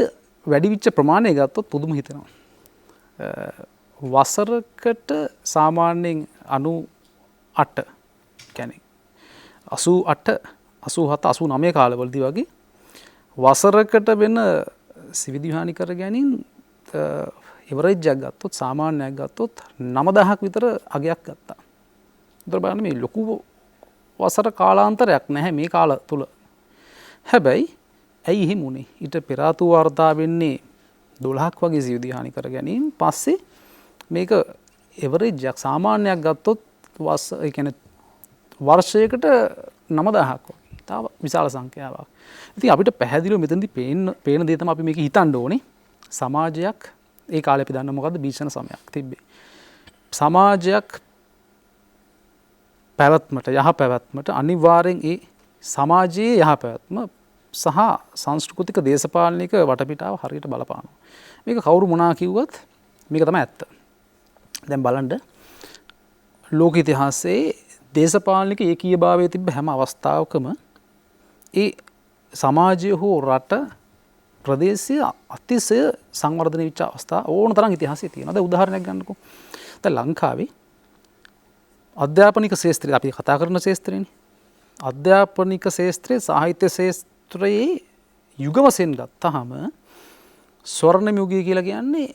වැඩි වෙච්ච ප්‍රමාණය ගත්තොත් පුදුම හිතෙනවා. වසරකට සාමාන්‍යයෙන් 98 කියන්නේ 88 87 89 කාලවලදී වගේ වසරකට වෙන සිවිදි හානි කර ගැනීම එවරේජ් එකක් ගත්තොත් සාමාන්‍යයක් ගත්තොත් 9000ක් විතර අගයක් ගත්තා. ඒතර බලන්න මේ ලොකු වසර කාලාන්තරයක් නැහැ මේ කාල තුල. හැබැයි ඇයි එහෙම උනේ? ඊට පෙර ආතු වාර්තා වෙන්නේ 12ක් වගේ සිවිදි හානි කර ගැනීම. පස්සේ මේක එවරේජ් එකක් සාමාන්‍යයක් ගත්තොත් ඒ කියන්නේ වර්ෂයකට 9000ක් වගේ. තාම විශාල සංඛ්‍යාවක්. ඉතින් අපිට පැහැදිලිව මෙතනදී පේන දේ තමයි අපි මේක හිතන්න ඕනේ. සමාජයක් ඒ කාලේ අපි දන්න මොකද්ද භීෂණ සමයක් තිබ්බේ. සමාජයක් පැවැත්මට යහ පැවැත්මට අනිවාර්යෙන් ඒ සමාජයේ යහ පැවැත්ම සහ සංස්කෘතික දේශපාලනික වටපිටාව හරියට බලපානවා. මේක කවුරු මොනා කිව්වත් මේක තමයි ඇත්ත. දැන් බලන්න ලෝක ඉතිහාසයේ දේශපාලනික ඒකීයභාවය තිබ්බ හැම අවස්ථාවකම ඒ සමාජය හෝ රට ප්‍රදේශය අතිශය සංවර්ධනය වෙච්ච අවස්ථා ඕන තරම් ඉතිහාසයේ තියෙනවා. දැන් උදාහරණයක් ගන්නකො. දැන් ලංකාවේ අධ්‍යාපනික ශාස්ත්‍රය අපි කතා කරන ශාස්ත්‍රයනේ. අධ්‍යාපනික ශාස්ත්‍රයේ සාහිත්‍ය ශාස්ත්‍රයේ යුග වශයෙන් ගත්තාම ස්වර්ණ යුගය කියලා කියන්නේ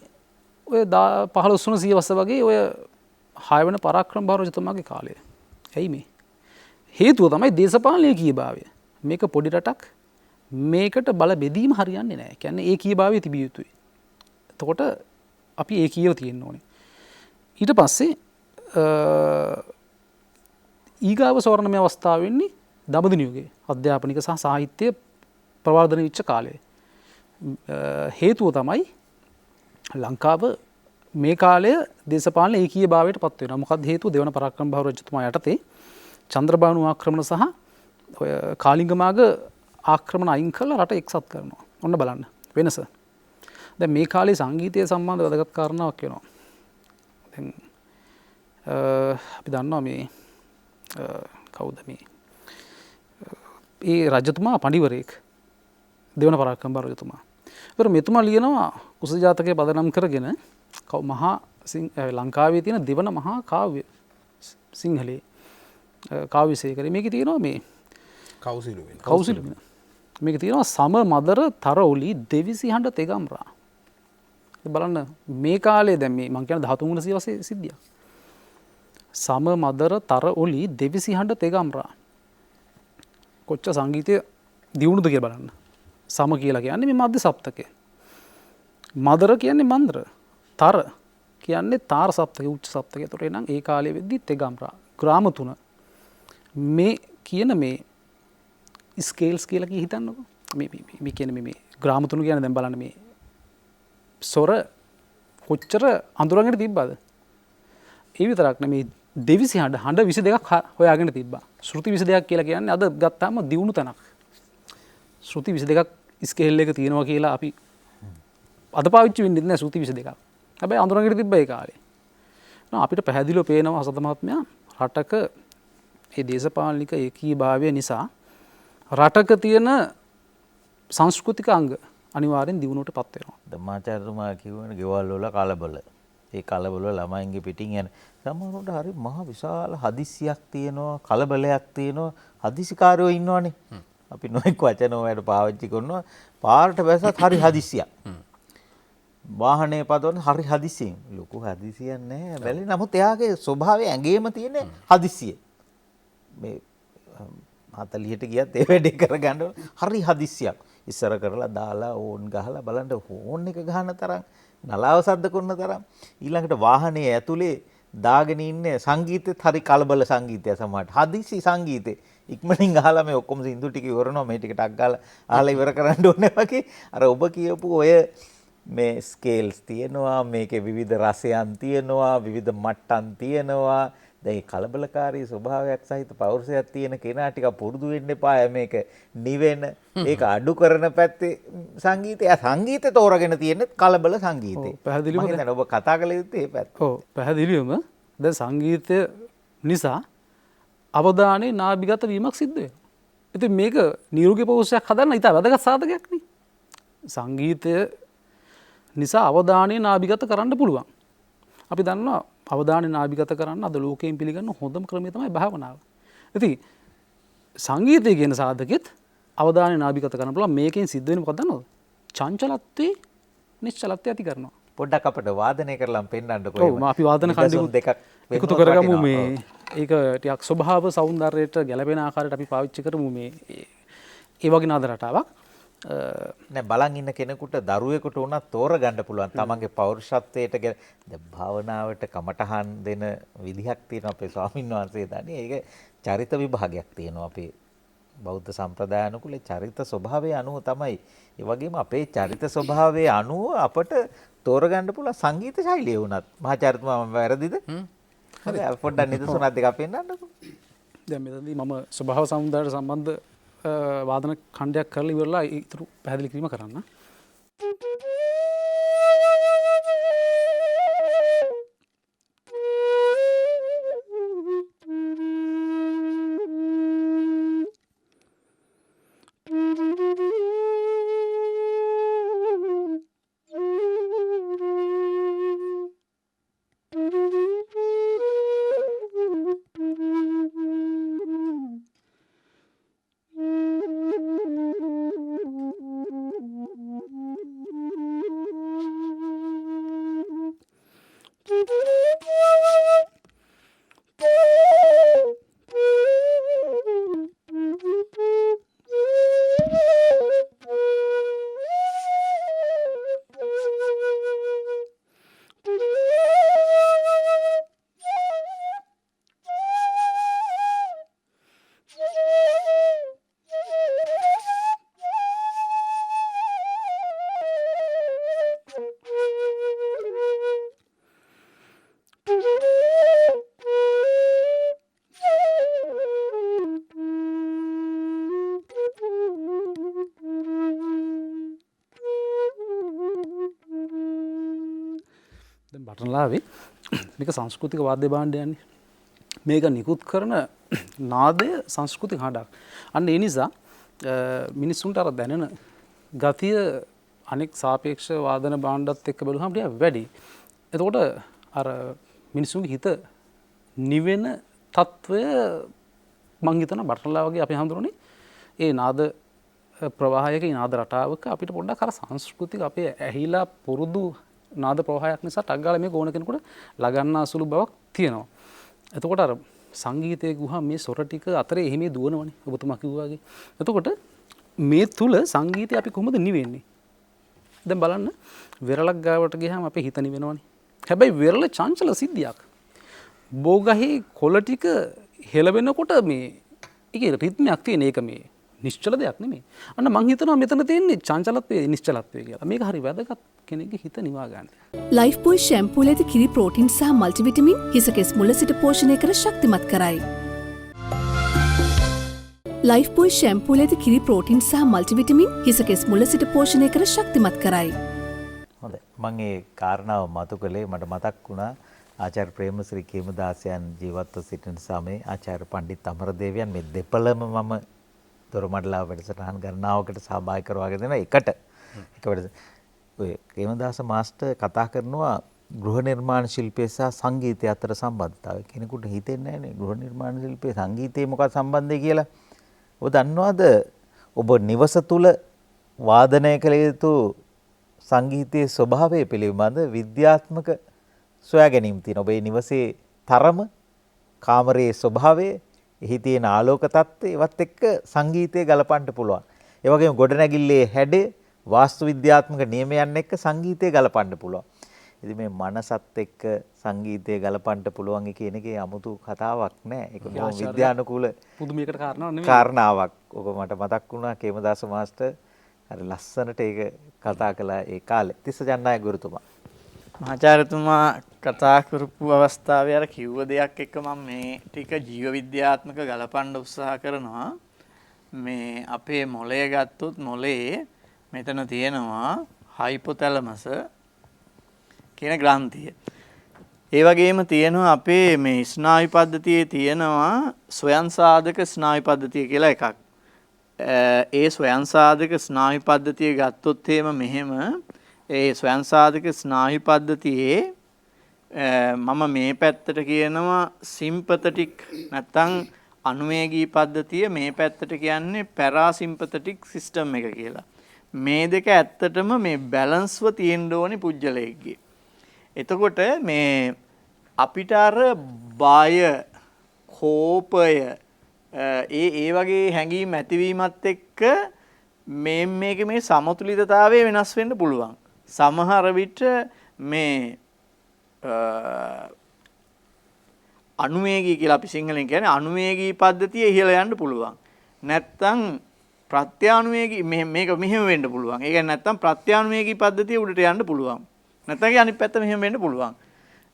ඔය 15 සියවස වගේ ඔය 6 වෙනි පරාක්‍රම බහු රජතුමාගේ කාලය. ඇයි මේ? හේතුව තමයි දේශපාලන ඒකීයභාවය. මේක පොඩි රටක්. මේකට බල බෙදීම හරියන්නේ නැහැ. කියන්නේ ඒකීයභාවය තිබිය යුතුයි. එතකොට අපි ඒකීයව තියෙන්න ඕනේ. ඊට පස්සේ ඊගාව ස්වර්ණමය අවස්ථාව වෙන්නේ දඹදිව යුගයේ අධ්‍යාපනික සහ සාහිත්‍ය ප්‍රවර්ධනය වෙච්ච කාලය. හේතුව තමයි ලංකාව මේ කාලය දේශපාලන ඒකීයභාවයට පත් වෙනවා. මොකක්ද හේතුව? දෙවන පරාක්‍රම බහු රජතුමා යටතේ චන්ද්‍රබානු ආක්‍රමණ සහ ඔය කාලිංගමාග ආක්‍රමණ අයින් කරලා රට එක්සත් කරනවා. ඔන්න බලන්න වෙනස. දැන් මේ කාලේ සංගීතය සම්බන්ධ වැදගත් කාරණාවක් වෙනවා. දැන් අපි දන්නවා මේ කවුද මේ ඒ රජතුමා පඬිවරයෙක් දෙවන පරාක්‍රම බහු රජතුමා. ඒතර මෙතුමා ලියනවා කුසල ජාතකයේ පදනම් කරගෙන මහා ලංකාවේ තියෙන දෙවන මහා කාව්‍ය සිංහලේ කාව්‍යසේකරේ මේකේ තියෙනවා මේ කෞසිලුවෙන මේක තියෙනවා සම මදර තර ඔලි දෙවිසි හඬ තෙගම්රා. බලන්න මේ කාලේ දැන් මේ මං කියන 13 වන සියවසේ සිද්ධියක්. සම මදර තර ඔලි දෙවිසි හඬ තෙගම්රා. කොච්චර සංගීතය දියුණුද කියලා බලන්න. සම කියලා කියන්නේ මේ මධ්‍ය සප්තකය. මදර කියන්නේ මන්ද්‍ර. තර කියන්නේ තාර සප්තකය උච්ච සප්තකය. ඒතකොට එනං ඒ කාලේ වෙද්දි තෙගම්රා ග්‍රාම 3 මේ කියන මේ ස්කේල්ස් කියලා කී හිතන්නකො. මේ කියන්නේ මේ ග්‍රාම 3 කියන්නේ දැන් බලන්න මේ සොර කොච්චර අඳුරගෙන තිබ්බද? ඒ විතරක් නෙමේ දෙවිසි හඬ 22ක් හොයාගෙන තිබ්බා. ශ්‍රුති 22ක් කියලා කියන්නේ අද ගත්තාම දියුණු තැනක්. ශ්‍රුති 22ක් ස්කේල් එක තියෙනවා කියලා අපි අද පාවිච්චි වෙන්නේ නැහැ ශ්‍රුති 22ක්. හැබැයි අඳුරගෙන තිබ්බා ඒ කාලේ. අපිට පැහැදිලිව පේනවා හසත මහත්මයා රටක ඒ දේශපාලනික ඒකීභාවය නිසා රටක තියෙන සංස්කෘතික අංග අනිවාර්යෙන් දියුණුවට පත් වෙනවා. ධම්මාචාර්යතුමා කියවනේ ගෙවල් වල කලබල. ඒ කලබල ළමයින්ගේ පිටින් යන සමහරවිට හරි මහ විශාල හදිස්සියක් තියෙනවා, කලබලයක් තියෙනවා, හදිසිකාරයෝ ඉන්නවනේ. අපි නොඑක් වචන වලට පාවිච්චි කරනවා. පාරට බැසත් හරි හදිස්සියක්. වාහනේ පදවන හරි හදිසියෙන්. ලොකු හදිසියක් නැහැ. බැලි නමුත් එයාගේ ස්වභාවය ඇඟේම තියෙන හදිස්සිය. මේ 40ට ගියත් ඒ වැඩේ කරගන්න හරි හදිස්සියක්. ඉස්සර කරලා දාලා ඕන් ගහලා බලන්න ඕන් එක ගහන තරම් නලාව සද්ද කරන තරම් ඊළඟට වාහනේ ඇතුලේ දාගෙන ඉන්නේ සංගීතෙත් හරි කලබල සංගීතය සමහරට හදිසි සංගීතේ ඉක්මනින් අහලා මේ ඔක්කොම සින්දු ටික ඉවරනවා මේ ටික ටක් ගාලා අහලා ඉවර කරන්න ඕනේ වගේ අර ඔබ කියපු ඔය මේ ස්කේල්ස් තියෙනවා මේකේ විවිධ රසයන් තියෙනවා විවිධ මට්ටම් තියෙනවා දැන් කලබලකාරී ස්වභාවයක් සහිත පෞරුෂයක් තියෙන කෙනා ටික පුරුදු වෙන්න එපා මේක නිවෙන ඒක අඩු කරන පැත්තේ සංගීතය සංගීතය තෝරගෙන තියෙන්නේ කලබල සංගීතේ පැහැදිලිවම දැන් ඔබ කතා කළ යුත්තේ මේ පැත්ත. ඔව් පැහැදිලිවම දැන් සංගීතය නිසා අවධානයේ නාභිගත වීමක් සිද්ධ වෙනවා. ඉතින් මේක නිරෝගී පෞරුෂයක් හදන්න ඉතා වැදගත් සාධකයක් නේ. සංගීතය නිසා අවධානයේ නාභිගත කරන්න පුළුවන්. අපි දන්නවා අවධානය නාභිගත කරන්න අද ලෝකයෙන් පිළිගන්න හොඳම ක්‍රමය තමයි භාවනාව. ඉතින් සංගීතය කියන සාධකෙත් අවධානය නාභිගත කරන්න පුළුවන්. මේකෙන් සිද්ධ වෙන්නේ මොකක්ද දන්නවද? චංචලත්වයේ නිශ්චලත්වය ඇති කරනවා. පොඩ්ඩක් අපිට වාදනය කරලා පෙන්නන්නකෝ. ඔව් අපි වාදන කණ්ඩෙකුත් දෙකක් එකතු කරගමු මේ ඒක ටිකක් ස්වභාව සෞන්දර්යයට ගැලපෙන ආකාරයට අපි පාවිච්චි කරමු මේ ඒ වගේ නාද රටාවක්. නෑ බලන් ඉන්න කෙනෙකුට දරුවෙකුට උනත් තෝරගන්න පුළුවන් තමන්ගේ පෞරුෂත්වයට දැන් භාවනාවට කමටහන් දෙන විදිහක් තියෙනවා අපේ ස්වාමීන් වහන්සේ දන්නේ. ඒක චරිත විභාගයක් තියෙනවා අපේ බෞද්ධ සම්ප්‍රදාය අනුකූල චරිත ස්වභාවයේ අනුව තමයි. ඒ වගේම අපේ චරිත ස්වභාවයේ අනුව අපට තෝරගන්න පුළුවන් සංගීත ශෛලිය වුණත්. මහාචාර්යතුමා මම වැරදිද? හරි පොඩ්ඩක් නිදසුනක් දෙකක් පෙන්නන්නකෝ. දැන් මෙතනදී මම ස්වභාව සෞන්දර්යයට සම්බන්ධ වාදන ඛණ්ඩයක් කරලා ඉවරලා ඊටු පැහැදිලි කිරීම කරන්න. දැන් බටනලාවේ මේක සංස්කෘතික වාද්‍ය භාණ්ඩයන්නේ. මේක නිකුත් කරන නාදය සංස්කෘතික හඬක්. අන්න ඒ නිසා මිනිස්සුන්ට අර දැනෙන ගතිය අනෙක් සාපේක්ෂ වාදන භාණ්ඩත් එක්ක බැලුවම ටිකක් වැඩි. එතකොට අර මිනිස්සුන්ගේ හිත නිවෙන తত্ত্বය මං හිතනවා බටනලා වගේ අපි හඳුරන්නේ ඒ නාද ප්‍රවාහයක නාද රටාවක අපිට පොඩ්ඩක් අර සංස්කෘතික අපේ ඇහිලා පුරුදු නාද ප්‍රවාහයක් නිසා ටක් ගාලා මේක ඕන කෙනෙකුට ලගන්නා සුළු බවක් තියෙනවා. එතකොට අර සංගීතයේ ගුහා මේ සොර ටික අතරේ එහෙම දුවනවනේ ඔබතුමා කිව්වා වගේ. එතකොට මේ තුල සංගීතය අපි කොහොමද නිවෙන්නේ? දැන් බලන්න වෙරළක් ගාවට ගියාම අපේ හිත නිවෙනවනේ. හැබැයි වෙරළ චංචල සිද්ධියක්. බෝගහේ කොළ ටික හෙලවෙනකොට මේ ඒකේ රිද්මයක් තියෙන එක මේ නිශ්චල දෙයක් නෙමෙයි. අන්න මං හිතනවා මෙතන තියෙන්නේ චංචලත්වයේ නිශ්චලත්වයේ කියලා. මේක හරි වැදගත් කෙනෙක්ගේ හිත නිවා ගන්න. ලයිෆ් බොයි ෂැම්පූ ලෙද කිරි ප්‍රෝටීන් සහ මල්ටිවිටමින් හිසකෙස් මුල සිට පෝෂණය කර ශක්තිමත් කරයි. ලයිෆ් බොයි ෂැම්පූ ලෙද කිරි ප්‍රෝටීන් සහ මල්ටිවිටමින් හිසකෙස් මුල සිට පෝෂණය කර ශක්තිමත් කරයි. හොඳයි. මම ඒ කාරණාව මතු කළේ මට මතක් වුණා ආචාර්ය ප්‍රේමශ්‍රී කේමදාසයන් ජීවත්ව සිටින සමයේ ආචාර්ය පණ්ඩිත් අමරදේවයන් මේ දෙපළම මම දොරමඩලාව වැඩසටහන් ගණනාවකට සහභාගී කරවාගෙන දෙනවා එකට. එක වැඩ ඔය කේමදාස මාස්ටර් කතා කරනවා ගෘහ නිර්මාණ ශිල්පය සහ සංගීතය අතර සම්බන්ධතාවය. කෙනෙකුට හිතෙන්නේ නැහැ නේ ගෘහ නිර්මාණ ශිල්පයේ සංගීතයේ මොකක්ද සම්බන්ධය කියලා. ඔබ දන්නවද ඔබ නිවස තුල වාදනය කළ යුතු සංගීතයේ ස්වභාවය පිළිබඳ විද්‍යාත්මක සොයා ගැනීම තියෙනවා. ඔබේ නිවසේ තරම, කාමරයේ ස්වභාවය, එහි තියෙන ආලෝක තත්ත්වය ඒවත් එක්ක සංගීතය ගලපන්න පුළුවන්. ඒ වගේම ගොඩනැගිල්ලේ හැඩය, වාස්තු විද්‍යාත්මක නියමයන් එක්ක සංගීතය ගලපන්න පුළුවන්. ඉතින් මේ මනසත් එක්ක සංගීතය ගලපන්න පුළුවන් කියන එකේ 아무තු කතාවක් නෑ. ඒක බොහොම විද්‍යානුකූල පුදුමයකට කාරණාවක් නෙමෙයි. කාරණාවක්. ඔබ මට මතක් වුණා කේමදාස මාස්ටර් අර ලස්සනට ඒක කතා කළා ඒ කාලේ. තිස්ස ජන්නායක ගුරුතුමා. මහාචාර්යතුමා කතා කරපු අවස්ථාවේ අර කිව්ව දෙයක් එක්ක මම මේ ටික ජීව විද්‍යාත්මක ගලපන්න උත්සාහ කරනවා. මේ අපේ මොළය ගත්තොත් මොළයේ මෙතන තියෙනවා හයිපොතැලමස් කියන ග්‍රන්ථිය. ඒ වගේම තියෙනවා අපේ මේ ස්නායු පද්ධතියේ තියෙනවා ස්වයං සාධක ස්නායු පද්ධතිය කියලා එකක්. ඒ ස්වයං සාධක ස්නායු පද්ධතිය ගත්තොත් මෙහෙම ඒ ස්වයං සාධක ස්නායු පද්ධතියේ මම මේ පැත්තට කියනවා සිම්පතටික් නැත්නම් අනුවේගී පද්ධතිය, මේ පැත්තට කියන්නේ පැරාසිම්පතටික් සිස්ටම් එක කියලා. මේ දෙක ඇත්තටම මේ බැලන්ස්ව තියෙන්න ඕනේ පුජ්‍යලයේගේ. එතකොට මේ අපිට අර බය, කෝපය ඒ වගේ හැඟීම් ඇතිවීමත් එක්ක මේකේ මේ සමතුලිතතාවය වෙනස් වෙන්න පුළුවන්. සමහර විට මේ අනුවේගී කියලා අපි සිංහලෙන් කියන්නේ අනුවේගී පද්ධතිය ඉහළ යන්න පුළුවන්. නැත්තම් ප්‍රත්‍යානුවේගී මේක මෙහෙම වෙන්න පුළුවන්. ඒ කියන්නේ නැත්තම් ප්‍රත්‍යානුවේගී පද්ධතිය උඩට යන්න පුළුවන්. නැත්නම් අනිත් පැත්ත මෙහෙම වෙන්න පුළුවන්.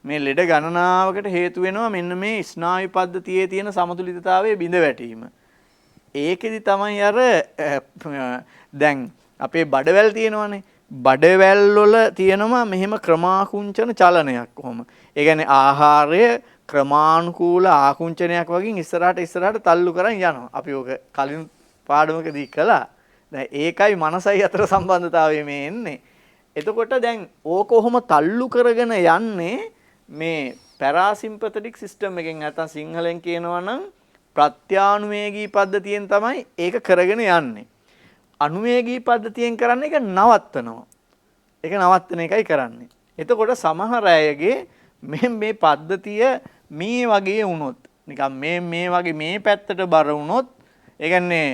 මේ ලෙඩ ගණනාවකට හේතු වෙනවා මෙන්න මේ ස්නායු පද්ධතියේ තියෙන සමතුලිතතාවයේ බිඳ වැටීම. ඒකෙදි තමයි අර දැන් අපේ බඩවැල් තියෙනවනේ. බඩවැල් වල තියෙනවා මෙහෙම ක්‍රමාකුංචන චලනයක් කොහොම. ඒ කියන්නේ ආහාරය ක්‍රමානුකූල ආකුංචනයක් වගේ ඉස්සරහට තල්ලු කරන් යනවා. අපි ඕක කලින් පාඩමකදී කළා. දැන් ඒකයි මනසයි අතර සම්බන්ධතාවය මේ එන්නේ. එතකොට දැන් ඕක කොහොම තල්ලු කරගෙන යන්නේ මේ පැරාසිම්පතටික් සිස්ටම් එකෙන්. නැත්නම් සිංහලෙන් කියනවා නම් ප්‍රත්‍යානුවේගී පද්ධතියෙන් තමයි ඒක කරගෙන යන්නේ. අනුවේගී පද්ධතියෙන් කරන්නේ ඒක නවත්තනවා. ඒක නවත්තන එකයි කරන්නේ. එතකොට සමහර අයගේ මේ පද්ධතිය මේ වගේ වුණොත් නිකන් මේ වගේ මේ පැත්තට බර වුණොත් ඒ කියන්නේ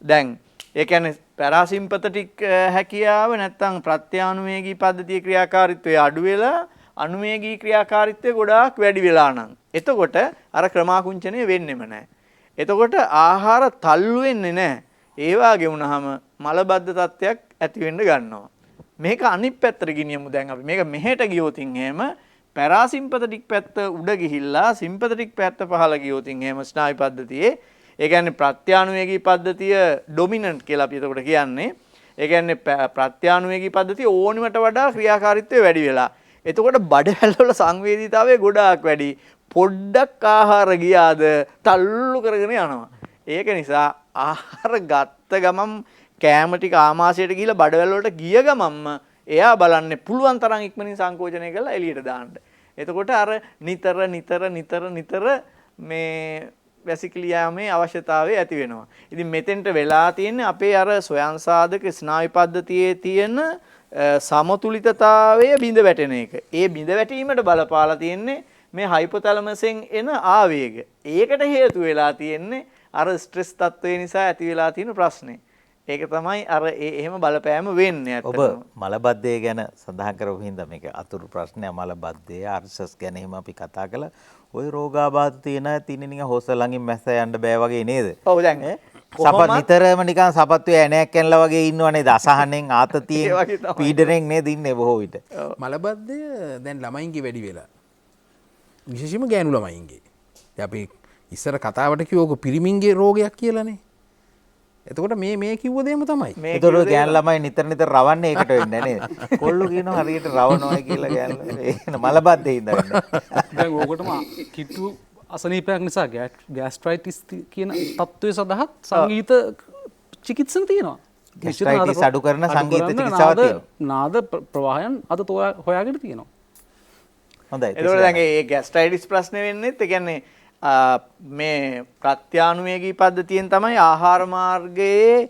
දැන් ඒ කියන්නේ පැරාසිම්පතටික් හැකියාව නැත්නම් ප්‍රත්‍යානුවේගී පද්ධතියේ ක්‍රියාකාරීත්වය අඩු වෙලා අනුවේගී ක්‍රියාකාරීත්වය ගොඩාක් වැඩි වෙලා නම් එතකොට අර ක්‍රමාකුංචනය වෙන්නෙම නැහැ. එතකොට ආහාර තල්ලු වෙන්නේ නැහැ. ඒ වාගේ වුණාම මලබද්ධ තත්ත්වයක් ඇති වෙන්න ගන්නවා. මේක අනිත් පැත්තට ගෙනියමු. දැන් අපි මේක මෙහෙට ගියොතින් එහෙම පැරාසිම්පතටික් පැත්ත උඩ ගිහිල්ලා සිම්පතටික් පැත්ත පහළ ගියොතින් එහෙම ස්නායු පද්ධතියේ ඒ කියන්නේ ප්‍රත්‍යානුවේගී පද්ධතිය ඩොමිනන්ට් කියලා අපි එතකොට කියන්නේ. ඒ කියන්නේ ප්‍රත්‍යානුවේගී පද්ධතිය ඕනිමට වඩා ක්‍රියාකාරීත්වය වැඩි වෙලා. එතකොට බඩවැල් වල සංවේදීතාවය ගොඩාක් වැඩි. පොඩ්ඩක් ආහාර ගියාද තල්ලු කරගෙන යනවා. ඒක නිසා ආහාර ගත්ත ගමන් කෑම ටික ආමාශයට ගිහිල්ලා බඩවැල් වලට ගිය ගමන්ම එයා බලන්නේ පුළුවන් තරම් ඉක්මනින් සංකෝචනය කරලා එළියට දාන්න. එතකොට අර නිතර මේ වැසිකිලි යාමේ අවශ්‍යතාවය ඇති වෙනවා. ඉතින් මෙතෙන්ට වෙලා තියෙන්නේ අපේ අර ස්වයං සාධක ස්නායු පද්ධතියේ තියෙන සමතුලිතතාවය බිඳ වැටෙන එක. ඒ බිඳ වැටීමට බලපාලා තියෙන්නේ මේ හයිපොතැලමසෙන් එන ආවේග. ඒකට හේතු වෙලා තියෙන්නේ අර ස්ට්‍රෙස් තත්ත්වය නිසා ඇති වෙලා තියෙන ප්‍රශ්නේ. ඒක තමයි අර එහෙම බලපෑම වෙන්නේ. ඔබ මලබද්ධය ගැන සඳහන් කරපු හින්දා මේක අතුරු ප්‍රශ්නයක්. මලබද්ධය අර්ශස් ගැන එහෙම අපි කතා කළා. ওই රෝගාබාධ තියෙන තින්නේ නිකන් හොස්ස ළඟින් මැස්ස යන්න බෑ වගේ නේද? ඔව් දැන් සපත් නිතරම නිකන් සපත්තුවේ ඇණයක් කනලා වගේ ඉන්නව නේද? අසහනෙන් ආතතියෙන් පීඩණයෙන් නේද ඉන්නේ බොහෝ විට. මලබද්ධය දැන් ළමයින්ගේ වැඩි වෙලා. විශේෂයෙන්ම ගෑනු ළමයින්ගේ. අපි ඉස්සර කතාවට කිව්වක පිරිමින්ගේ රෝගයක් කියලානේ. එතකොට මේ කිව්ව දෙයම තමයි. ඒතකොට ගෑනු ළමයි නිතර රවන්නේ ඒකට වෙන්නේ නේද? කොල්ලෝ කියනවා හරියට රවනවා කියලා ගෑනු. ඒක මලබද්ධේ ඉඳන්නේ. දැන් ඕකටම කිට්ටු අසනීපයක් නිසා ගෑස්ට්‍රයිටිස් කියන තත්ත්වය සඳහා සංගීත චිකිත්සන තියෙනවා. ගෑස්ට්‍රයිටිස් අඩු කරන සංගීත චිකිත්සාවක් තියෙනවා. නාද ප්‍රවාහයන් අද හොයාගෙන තියෙනවා. හොඳයි. එතකොට දැන් මේ ගෑස්ට්‍රයිටිස් ප්‍රශ්නේ වෙන්නේත් ඒ කියන්නේ මේ ප්‍රත්‍යානුවේගී පද්ධතියෙන් තමයි ආහාර මාර්ගයේ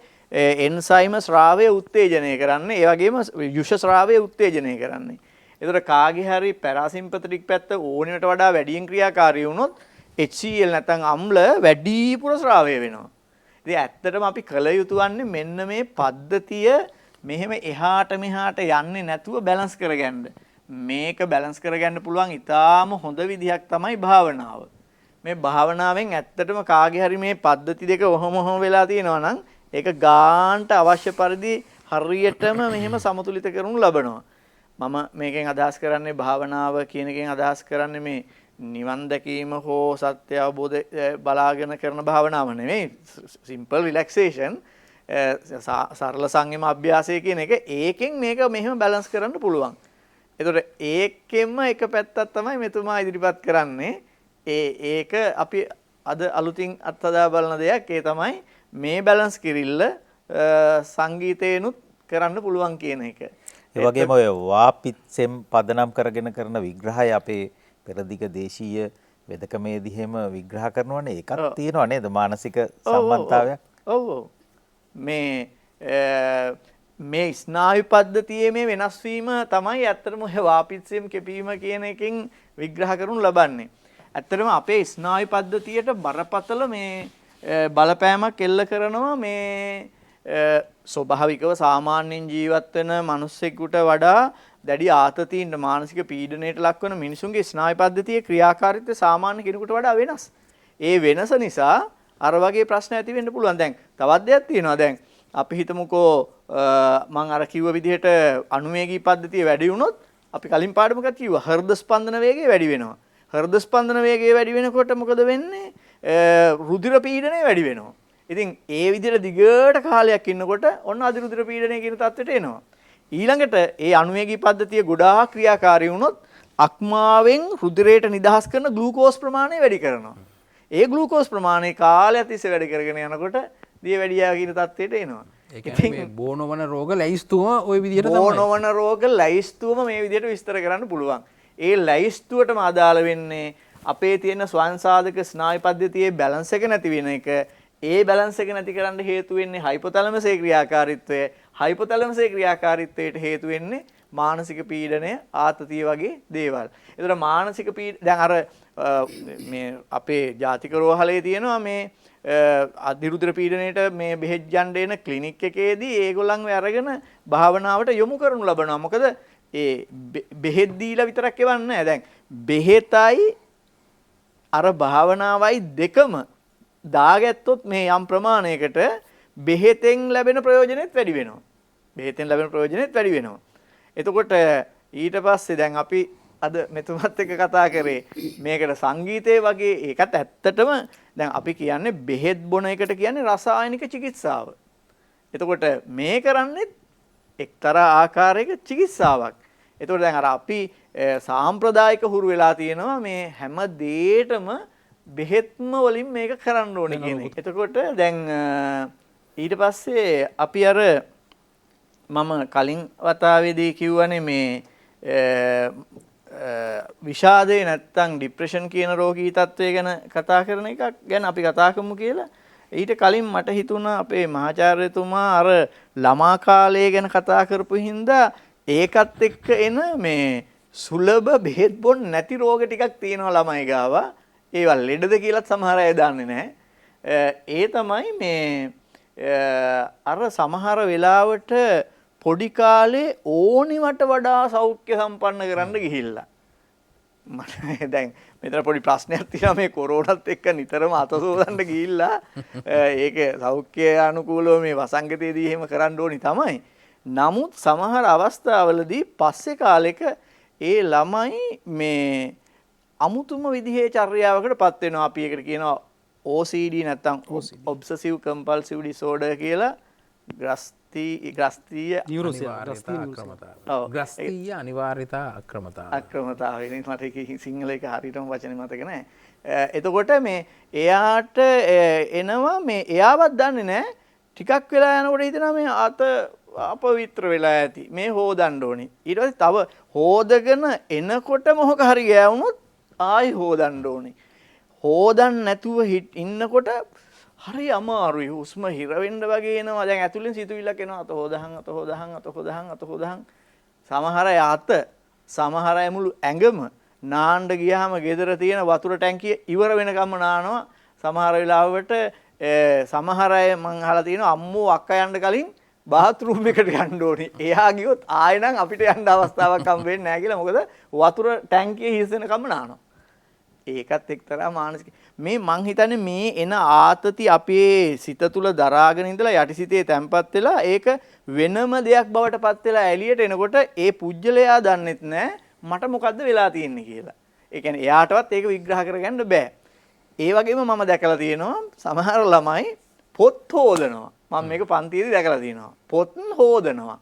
එන්සයිම ස්‍රාවය උත්තේජනය කරන්නේ. ඒ වගේම යුෂ ස්‍රාවය උත්තේජනය කරන්නේ. ඒතර කාගේ හරි පැරාසිම්පතටික් පැත්ත ඕනෙකට වඩා වැඩියෙන් ක්‍රියාකාරී වුණොත් HCl නැත්නම් අම්ල වැඩිපුර ස්‍රාවය වෙනවා. ඉතින් ඇත්තටම අපි කළ යුතු වන්නේ මෙන්න මේ පද්ධතිය මෙහෙම එහාට මෙහාට යන්නේ නැතුව බැලන්ස් කරගන්න. මේක බැලන්ස් කරගන්න පුළුවන් ඊටාම හොඳ විදිහක් තමයි භාවනාව. මේ භාවනාවෙන් ඇත්තටම කාගේ හරි මේ පද්ධති දෙක ඔහොම වෙලා තියෙනවා නම් ඒක ගාන්ට අවශ්‍ය පරිදි හරියටම මෙහෙම සමතුලිත කරනු ලබනවා. මම මේකෙන් අදහස් කරන්නේ භාවනාව කියන එකෙන් අදහස් කරන්නේ මේ නිවන් දැකීම හෝ සත්‍ය අවබෝධ බලාගෙන කරන භාවනාව නෙමෙයි. සිම්පල් රිලැක්සේෂන් සරල සංයම අභ්‍යාසය කියන එක ඒකෙන් මේක මෙහෙම බැලන්ස් කරන්න පුළුවන්. ඒතකොට ඒකෙන්ම එක පැත්තක් තමයි මෙතුමා ඉදිරිපත් කරන්නේ. ඒක අපි අද අලුතින් අත්හදා බලන දෙයක්. ඒ තමයි මේ බැලන්ස් කිරිල්ල සංගීතේනුත් කරන්න පුළුවන් කියන එක. ඒ වගේම ඔය වාපිත්සෙම් පදනම් කරගෙන කරන විග්‍රහය අපේ පෙරදිග දේශීය වෙදකමේදී හැම විග්‍රහ කරනවනේ ඒකත් තියෙනවා නේද මානසික සම්බන්ධතාවයක්. ඔව් මේ ස්නායු පද්ධතියේ මේ වෙනස් වීම තමයි ඇත්තටම ඔය වාපිත්සෙම් කෙපීම කියන එකෙන් විග්‍රහ කරනු ලබන්නේ. ඇත්තටම අපේ ස්නායු පද්ධතියට බරපතල මේ බලපෑමක් එල්ල කරනවා මේ ස්වභාවිකව සාමාන්‍යයෙන් ජීවත් වෙන මිනිස්සෙකුට වඩා දැඩි ආතතියින් මානසික පීඩනයට ලක්වන මිනිසුන්ගේ ස්නායු පද්ධතියේ ක්‍රියාකාරීත්වය සාමාන්‍ය කෙනෙකුට වඩා වෙනස්. ඒ වෙනස නිසා අර වගේ ප්‍රශ්න ඇති වෙන්න පුළුවන්. දැන් තවත් දෙයක් තියෙනවා. දැන් අපි හිතමුකෝ මම අර කිව්ව විදිහට අනුවේගී පද්ධතිය වැඩි වුණොත් අපි කලින් පාඩමකත් කිව්වා හෘද ස්පන්දන වේගය වැඩි වෙනවා. හෘද ස්පන්දන වේගය වැඩි වෙනකොට මොකද වෙන්නේ? රුධිර පීඩනය වැඩි වෙනවා. ඉතින් ඒ විදිහට දිගට කාලයක් ඉන්නකොට ඔන්න අධිරුධිර පීඩනය කියන තත්ත්වයට එනවා. ඊළඟට ඒ අනුවේගී පද්ධතිය ගොඩාක් ක්‍රියාකාරී වුණොත් අක්මාවෙන් රුධිරයට නිදහස් කරන ග්ලූකෝස් ප්‍රමාණය වැඩි කරනවා. ඒ ග්ලූකෝස් ප්‍රමාණය කාලයක් තිස්සේ වැඩි කරගෙන යනකොට දියවැඩියා කියන තත්ත්වයට එනවා. ඒ කියන්නේ බෝනවන රෝග ලැයිස්තුවම ওই විදිහට තමයි. බෝනවන රෝග ලැයිස්තුවම මේ විදිහට විස්තර කරන්න පුළුවන්. ඒ ලැයිස්තුවටම අදාළ වෙන්නේ අපේ තියෙන ස්වයං සාධක ස්නායු පද්ධතියේ බැලන්ස් එක නැති වෙන එක. ඒ බැලන්ස් එක නැති කරන්න හේතු වෙන්නේ හයිපොතැලමසේ ක්‍රියාකාරීත්වය. හයිපොතැලමසේ ක්‍රියාකාරීත්වයට හේතු වෙන්නේ මානසික පීඩනය, ආතතිය වගේ දේවල්. ඒතර මානසික දැන් අර මේ අපේ ජාතික රෝහලේ තියෙනවා මේ අධිරුධිර පීඩනයට මේ බෙහෙත් යන්න එන ක්ලිනික් එකේදී ඒගොල්ලන්ව අරගෙන භාවනාවට යොමු කරනු ලබනවා. මොකද ඒ බෙහෙත් දීලා විතරක් එවන්නේ නැහැ. දැන් බෙහෙතයි අර භාවනාවයි දෙකම දාගත්තොත් මේ යම් ප්‍රමාණයකට බෙහෙතෙන් ලැබෙන ප්‍රයෝජනෙත් වැඩි වෙනවා. බෙහෙතෙන් ලැබෙන ප්‍රයෝජනෙත් වැඩි වෙනවා. එතකොට ඊට පස්සේ දැන් අපි අද මෙතුමත් එක්ක කතා කරේ මේකට සංගීතය වගේ ඒකත් ඇත්තටම දැන් අපි කියන්නේ බෙහෙත් බොන එකට කියන්නේ රසායනික චිකිත්සාව. එතකොට මේ කරන්නේ එක්තරා ආකාරයක චිකිත්සාවක්. එතකොට දැන් අර අපි සාම්ප්‍රදායික හුරු වෙලා තියෙනවා මේ හැම දෙයකටම බෙහෙත්ම වලින් මේක කරන්න ඕනේ කියන එක. එතකොට දැන් ඊට පස්සේ අපි අර මම කලින් වතාවේදී කිව්වනේ මේ විෂාදේ නැත්තම් ડિප්‍රෙෂන් කියන රෝගී තත්ත්වය ගැන කතා කරන එකක් ගැන අපි කතා කරමු කියලා. ඊට කලින් මට හිතුණා අපේ මහාචාර්යතුමා අර ළමා කාලය ගැන කතා කරපු හින්දා ඒකත් එක්ක එන මේ සුලභ බෙහෙත් බොන්න නැති රෝග ටිකක් තියෙනවා ළමයි ගාව. ඒවා ලෙඩද කියලාත් සමහර අය දන්නේ නැහැ. ඒ තමයි මේ අර සමහර වෙලාවට පොඩි කාලේ ඕනිවට වඩා සෞඛ්‍ය සම්පන්න කරන්න ගිහිල්ලා. මට දැන් මෙතන පොඩි ප්‍රශ්නයක් තියෙනවා මේ කොරෝනාත් එක්ක නිතරම අතසෝදන්න ගිහිල්ලා ඒක සෞඛ්‍ය අනුකූලව මේ වසංගතයේදී එහෙම කරන්න ඕනි තමයි. නමුත් සමහර අවස්ථාවලදී පස්සේ කාලෙක ඒ ළමයි මේ අමුතුම විදිහේ චර්යාවකටපත් වෙනවා. අපි ඒකට කියනවා OCD නැත්නම් obsessive compulsive disorder කියලා. ග්‍රස්තීය අනිවාර්යතා අක්‍රමතාව මට සිංහල එක හරියටම වචනේ මතක නැහැ. එතකොට මේ එයාට එනවා මේ එයාවත් දන්නේ නැහැ. ටිකක් වෙලා යනකොට හිතනවා මේ අත අපවිත්‍ර වෙලා ඇති. මේ හොදන්න ඕනේ. ඊට පස්සේ තව හොදගෙන එනකොට මොහක හරි ගෑවුනොත් ආයි හොදන්න ඕනේ. හොදන්න නැතුව ඉන්නකොට හරි අමාරුයි. හුස්ම හිර වෙන්න වගේ එනවා. දැන් ඇතුලෙන් සිතුවිල්ලක් එනවා. අත හොදහන්. සමහර අය අත සමහර අය මුළු ඇඟම නාන්න ගියාම ගෙදර තියෙන වතුර ටැංකිය ඉවර වෙනකම්ම නානවා. සමහර වෙලාවට සමහර අය මං අහලා තියෙනවා අම්මෝ අක්කා යන්න කලින් බාත්රූම් එකට යන්න ඕනේ. එහා ගියොත් ආයෙ නම් අපිට යන්න අවස්ථාවක් හම් වෙන්නේ නැහැ කියලා. මොකද වතුර ටැංකිය හිස් වෙනකම්ම නානවා. ඒකත් එක්තරා මානසික මේ මං හිතන්නේ මේ එන ආතති අපේ සිත තුළ දරාගෙන ඉඳලා යටිසිතේ තැම්පත් වෙලා ඒක වෙනම දෙයක් බවට පත් වෙලා එළියට එනකොට ඒ පුජ්‍යලයා දන්නෙත් නැහැ මට මොකද්ද වෙලා තියෙන්නේ කියලා. ඒ කියන්නේ එයාටවත් ඒක විග්‍රහ කරගන්න බෑ. ඒ වගේම මම දැකලා තියෙනවා සමහර ළමයි පොත් හොදනවා. මම මේක පන්තියේදී දැකලා තියෙනවා. පොත් හොදනවා.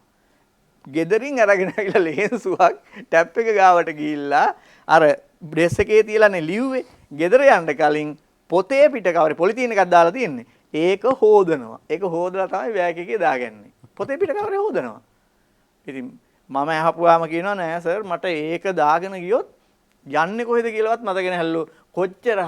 ගෙදරින් අරගෙන ආවිලා ලේන්සුවක් ටැප් එක ගාවට ගිහිල්ලා අර ඩ්‍රෙස් එකේ තියලානේ ලිව්වේ. ගෙදර යන්න කලින් පොතේ පිට කවරේ පොලිතීන් එකක් දාලා තියෙන්නේ. ඒක හොදනවා. ඒක හොදලා තමයි බෑග් එකේ දාගන්නේ. පොතේ පිට කවරේ හොදනවා. ඉතින් මම අහපුවාම කියනවා නෑ සර් මට ඒක දාගෙන ගියොත් යන්නේ කොහෙද කියලාවත් මතක නැහැලු. කොච්චර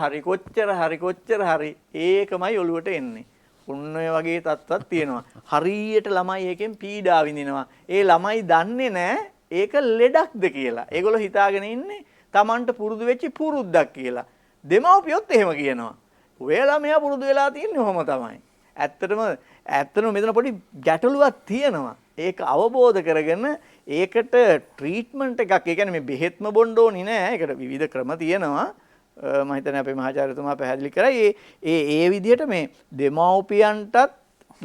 හරි ඒකමයි ඔළුවට එන්නේ. උන්න ඔය වගේ තත්ත්වයක් තියෙනවා. හරියට ළමයි ඒකෙන් පීඩා විඳිනවා. ඒ ළමයි දන්නේ නැහැ ඒක ලෙඩක්ද කියලා. ඒගොල්ලෝ හිතාගෙන ඉන්නේ Tamanට පුරුදු වෙච්ච පුරුද්දක් කියලා. දෙමව්පියොත් එහෙම කියනවා. ඔයාලා මෙයා පුරුදු වෙලා තියන්නේ ඔහොම තමයි. ඇත්තටම මෙතන පොඩි ගැටලුවක් තියෙනවා. ඒක අවබෝධ කරගෙන ඒකට ට්‍රීට්මන්ට් එකක්. ඒ කියන්නේ මේ බෙහෙත්ම බොන්න ඕනි නෑ. ඒකට විවිධ ක්‍රම තියෙනවා. මම හිතන්නේ අපේ මහාචාර්යතුමා පැහැදිලි කරා ඒ විදිහට මේ දෙමව්පියන්ටත්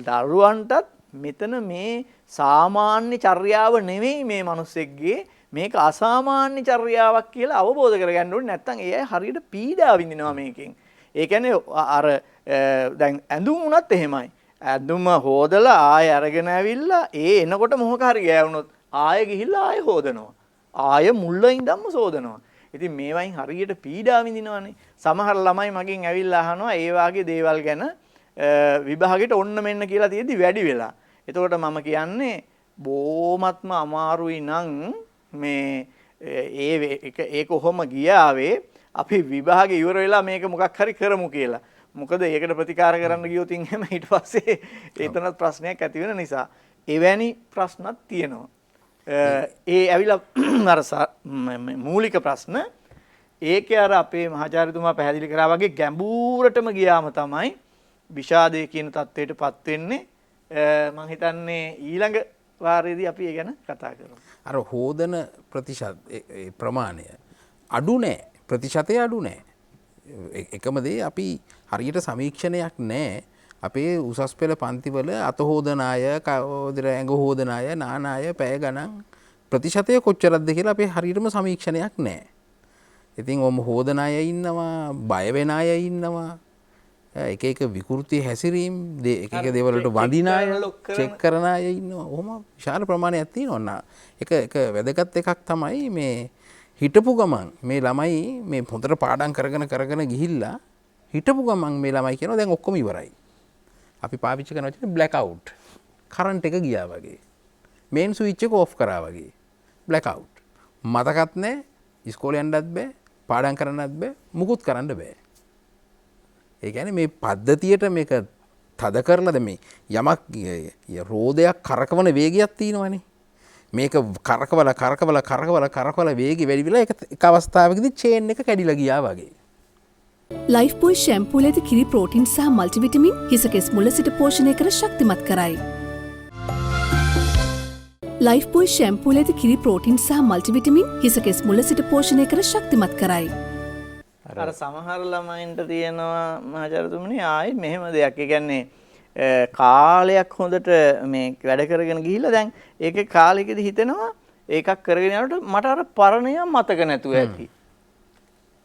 දරුවන්ටත් මෙතන මේ සාමාන්‍ය චර්යාව නෙවෙයි මේ මිනිස්සෙක්ගේ මේක අසාමාන්‍ය චර්යාවක් කියලා අවබෝධ කරගන්න ඕනේ. නැත්නම් ඒ අය හරියට පීඩා විඳිනවා මේකෙන්. ඒ කියන්නේ අර දැන් ඇඳුම් උනත් එහෙමයි. ඇඳුම හොදලා ආයෙ අරගෙන ඇවිල්ලා ඒ එනකොට මොහොක හරි ගෑවුනොත් ආයෙ ගිහිල්ලා ආයෙ හොදනවා. ආයෙ මුල්ල ඉඳන්ම සෝදනවා. ඉතින් මේවයින් හරියට පීඩා විඳිනවනේ. සමහර ළමයි මගෙන් ඇවිල්ලා අහනවා ඒ වාගේ දේවල් ගැන විභාගෙට ඔන්න මෙන්න කියලා තියෙද්දි වැඩි වෙලා. එතකොට මම කියන්නේ බොහොමත්ම අමාරුයි නම් මේ ඒක කොහොම ගියාවේ අපි විභාගේ ඉවර වෙලා මේක මොකක් හරි කරමු කියලා. මොකද ඒකට ප්‍රතිකාර කරන්න ගියොත් එහෙම ඊට පස්සේ එතනත් ප්‍රශ්නයක් ඇති වෙන නිසා එවැනි ප්‍රශ්නක් තියෙනවා. ඒ ඇවිල්ලා අර මූලික ප්‍රශ්න ඒකේ අර අපේ මහාචාර්යතුමා පැහැදිලි කරා වගේ ගැඹුරටම ගියාම තමයි විෂාදය කියන தത്വෙටපත් වෙන්නේ. මම හිතන්නේ ඊළඟ වාරයේදී අපි ඒ ගැන කතා කරමු. අර හෝදන ප්‍රතිශත ප්‍රමාණය අඩු නෑ. ප්‍රතිශතය අඩු නෑ. එකම දේ අපි හරියට සමීක්ෂණයක් නෑ. අපේ උසස් පෙළ පන්තිවල අත හොදන අය, ඇඟ හොදන අය, නාන අය පැය ගණන් ප්‍රතිශතය කොච්චරක්ද කියලා අපේ හරියටම සමීක්ෂණයක් නැහැ. ඉතින් ඔම හොදන අය ඉන්නවා, බය වෙන අය ඉන්නවා. එක එක විකෘති හැසිරීම් එක එක දේවල් වලට වඳින අය චෙක් කරන අය ඉන්නවා. ඔහොම විශාල ප්‍රමාණයක් තියෙනවා. ඔන්න එක වැදගත් එකක් තමයි මේ හිටපු ගමන් මේ ළමයි මේ හොඳට පාඩම් කරගෙන ගිහිල්ලා හිටපු ගමන් මේ ළමයි කියනවා දැන් ඔක්කොම ඉවරයි. අපි පාවිච්චි කරන වචනේ බ්ලැක් අවුට්. කරන්ට් එක ගියා වගේ. මේන් ස්විච් එක ඕෆ් කරා වගේ. Black out. මතකත් නැහැ. ඉස්කෝලේ යන්නත් බෑ. පාඩම් කරන්නත් බෑ. මුකුත් කරන්න බෑ. ඒ කියන්නේ මේ පද්ධතියට මේක තද කරලාද මේ යමක් රෝදයක් කරකවන වේගයක් තියෙනවනේ. මේක කරකවල වේගය වැඩි වෙලා එක අවස්ථාවකදී චේන් එක කැඩිලා ගියා වගේ. ලයිෆ් බෝයි ෂැම්පූල ඇති කිරි ප්‍රෝටින් සහ මල්ටිවිටමින් හිසකෙස් මුල සිට පෝෂණය කර ශක්තිමත් කරයි. ලයිෆ් බෝයි ෂැම්පූල ඇති කිරි ප්‍රෝටින් සහ මල්ටිවිටමින් හිසකෙස් මුල සිට පෝෂණය කර ශක්තිමත් කරයි. අර සමහර ළමයින්ට තියෙනවා මහාචාර්යතුමනි ආයෙත් මෙහෙම දෙයක්. ඒ කියන්නේ කාලයක් හොඳට මේ වැඩ කරගෙන ගිහිල්ලා දැන් ඒකේ කාලෙකදී හිතෙනවා ඒකක් කරගෙන යනකොට මට අර පරණය මතක නැතුව ඇති.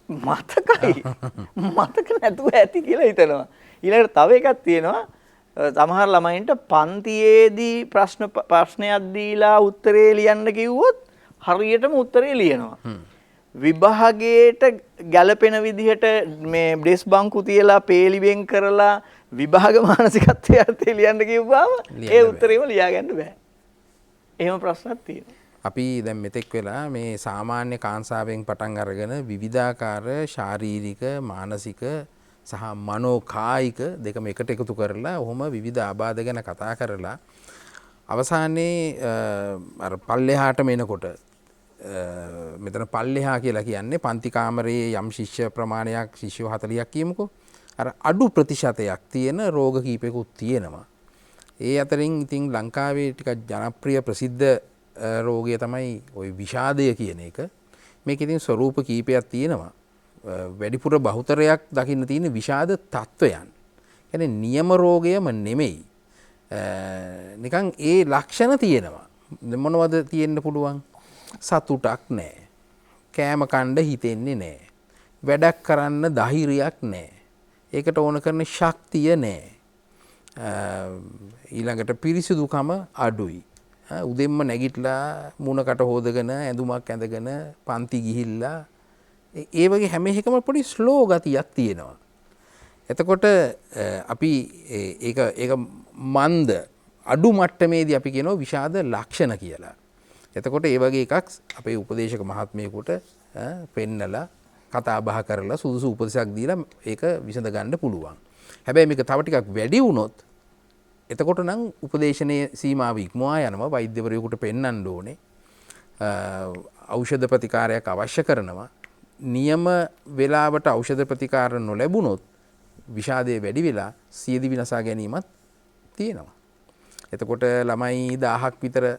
මතක නැතුව ඇති කියලා හිතනවා. ඊළඟට තව එකක් තියෙනවා සමහර ළමයින්ට පන්තියේදී ප්‍රශ්නයක් දීලා උත්තරේ ලියන්න කිව්වොත් හරියටම උත්තරේ ලියනවා. විභාගයට ගැළපෙන විදිහට මේ ඩෙස් බංකු තියලා පේලි වෙන් කරලා විභාග මානසිකත්වයේ අර්ථය ලියන්න කිව්වම ඒ උත්තරේම ලියා ගන්න බෑ. එහෙම ප්‍රශ්නක් තියෙනවා. අපි දැන් මෙතෙක් වෙලා මේ සාමාන්‍ය කාංසාවෙන් පටන් අරගෙන විවිධාකාර ශාරීරික මානසික සහ මනෝකායික දෙකම එකට එකතු කරලා ඔහොම විවිධ ආබාධ ගැන කතා කරලා අවසානයේ අර පල්ලෙහාටම එනකොට මෙතන පල්ලෙහා කියලා කියන්නේ පන්ති කාමරයේ යම් ශිෂ්‍ය ප්‍රමාණයක් ශිෂ්‍යෝ 40ක් කියමුකෝ. අර අඩු ප්‍රතිශතයක් තියෙන රෝග කීපයකුත් තියෙනවා. ඒ අතරින් ඉතින් ලංකාවේ ටිකක් ජනප්‍රිය ප්‍රසිද්ධ රෝගය තමයි ওই විෂාදය කියන එක. මේක ඉතින් ස්වරූප කීපයක් තියෙනවා. වැඩිපුර බහුතරයක් දකින්න තියෙන විෂාද තත්වයන්. කියන්නේ නියම රෝගයම නෙමෙයි. නිකන් ඒ ලක්ෂණ තියෙනවා. මොනවද තියෙන්න පුළුවන්? සතුටක් නැහැ. කෑම කන්න හිතෙන්නේ නැහැ. වැඩක් කරන්න ධෛර්යයක් නැහැ. ඒකට ඕන කරන ශක්තිය නැහැ. ඊළඟට පිරිසිදුකම අඩුයි. උදෙන්ම නැගිටලා මුණකට හොදගෙන ඇඳුමක් ඇඳගෙන පන්ති ගිහිල්ලා ඒ වගේ හැම එකම පොඩි ස්ලෝ ගතියක් තියෙනවා. එතකොට අපි ඒක මන්ද අඩු මට්ටමේදී අපි කියනවා විෂාද ලක්ෂණ කියලා. එතකොට ඒ වගේ එකක් අපේ උපදේශක මහත්මයෙකුට පෙන්නලා කතා බහ කරලා සුදුසු උපදෙසක් දීලා ඒක විසඳ ගන්න පුළුවන්. හැබැයි මේක තව ටිකක් වැඩි වුණොත් එතකොට නම් උපදේශනයේ සීමාව ඉක්මවා යනවා. වෛද්‍යවරයෙකුට පෙන්වන්න ඕනේ. ඖෂධ ප්‍රතිකාරයක් අවශ්‍ය කරනවා. නියම වේලාවට ඖෂධ ප්‍රතිකාර නොලැබුණොත් විෂාදය වැඩි වෙලා සියදිවි නසා ගැනීමත් තියෙනවා. එතකොට ළමයි 1000ක් විතර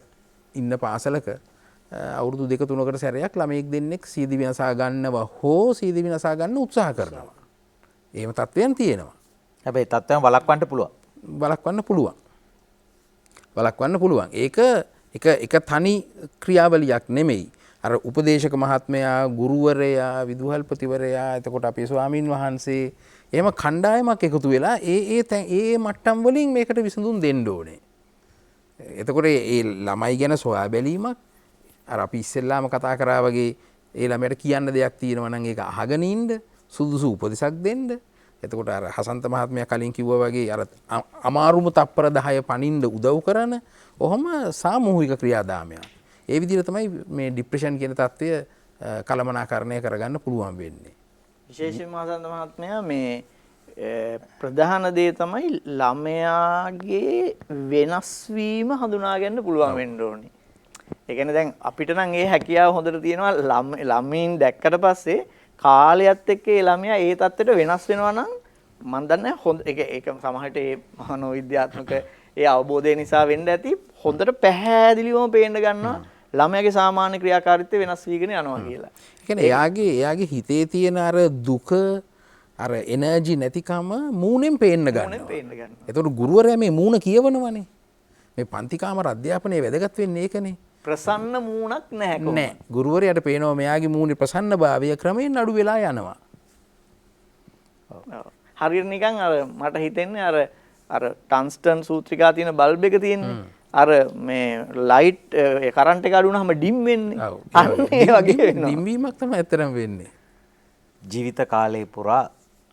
ඉන්න පාසලක අවුරුදු 2-3කට සැරයක් ළමයෙක් දෙන්නෙක් සියදිවි නසා ගන්නව හෝ සියදිවි නසා ගන්න උත්සාහ කරනවා. එහෙම තත්ත්වයන් තියෙනවා. හැබැයි තත්ත්වයන් වළක්වන්න පුළුවන්. වළක්වන්න පුළුවන්. ඒක එක තනි ක්‍රියාවලියක් නෙමෙයි. අර උපදේශක මහත්මයා, ගුරුවරයා, විදුහල්පතිවරයා, එතකොට අපේ ස්වාමින් වහන්සේ එහෙම කණ්ඩායමක් එකතු වෙලා ඒ මට්ටම් වලින් මේකට විසඳුම් දෙන්න ඕනේ. එතකොට ඒ ළමයි ගැන සොයා බැලීමක් අර අපි ඉස්සෙල්ලාම කතා කරා වගේ ඒ ළමයට කියන්න දෙයක් තියෙනවා නම් ඒක අහගෙන ඉන්න, සුදුසු උපදෙසක් දෙන්න. එතකොට අර හසන්ත මහත්මයා කලින් කිව්වා වගේ අර අමාරුම තප්පර 10 පනින්න උදව් කරන ඔහොම සාමූහික ක්‍රියාදාමයක්. ඒ විදිහට තමයි මේ ડિප්‍රෙෂන් කියන தত্ত্বය කළමනාකරණය කරගන්න පුළුවන් වෙන්නේ. විශේෂයෙන්ම හසන්ත මහත්මයා මේ ප්‍රධාන දේ තමයි ළමයාගේ වෙනස් වීම හඳුනා ගන්න පුළුවන් වෙන්න ඕනේ. ඒ කියන්නේ දැන් අපිට නම් ඒ හැකියාව හොඳට තියෙනවා ළමයින් දැක්කට පස්සේ කාලයත් එක්ක ඒ ළමයා ඒ தත්ත්වයට වෙනස් වෙනවා නම් මම දන්නේ හොඳ ඒක සමහරට ඒ මනෝවිද්‍යාත්මක ඒ අවබෝධය නිසා වෙන්න ඇති හොඳට පැහැදිලිවම පේන්න ගන්නවා ළමයාගේ සාමාන්‍ය ක්‍රියාකාරීත්වය වෙනස් වීගෙන යනවා කියලා. ඒ කියන්නේ එයාගේ හිතේ තියෙන අර දුක අර එනර්ජි නැතිකම මූණෙන් පේන්න ගන්නවා. එතකොට ගුරුවරයා මේ මූණ කියවනවනේ. මේ පන්ති කාමර අධ්‍යාපනයේ වැදගත් වෙන්නේ ඒකනේ. ප්‍රසන්න මූණක් නැහැ කොහොමද? නෑ. ගුරුවරයාට පේනවා මෙයාගේ මූණේ ප්‍රසන්නභාවය ක්‍රමයෙන් අඩු වෙලා යනවා. හරියට නිකන් අර මට හිතෙන්නේ අර ටන්ස්ටන් සූත්‍රිකා තියෙන බල්බ් එක තියෙන්නේ. අර මේ ලයිට් කරන්ට් එක අඩු වුණාම ඩිම් වෙන්නේ. අන්න ඒ වගේ වෙනවා. ඩිම්වීමක් තමයි ඇත්තටම වෙන්නේ. ජීවිත කාලය පුරා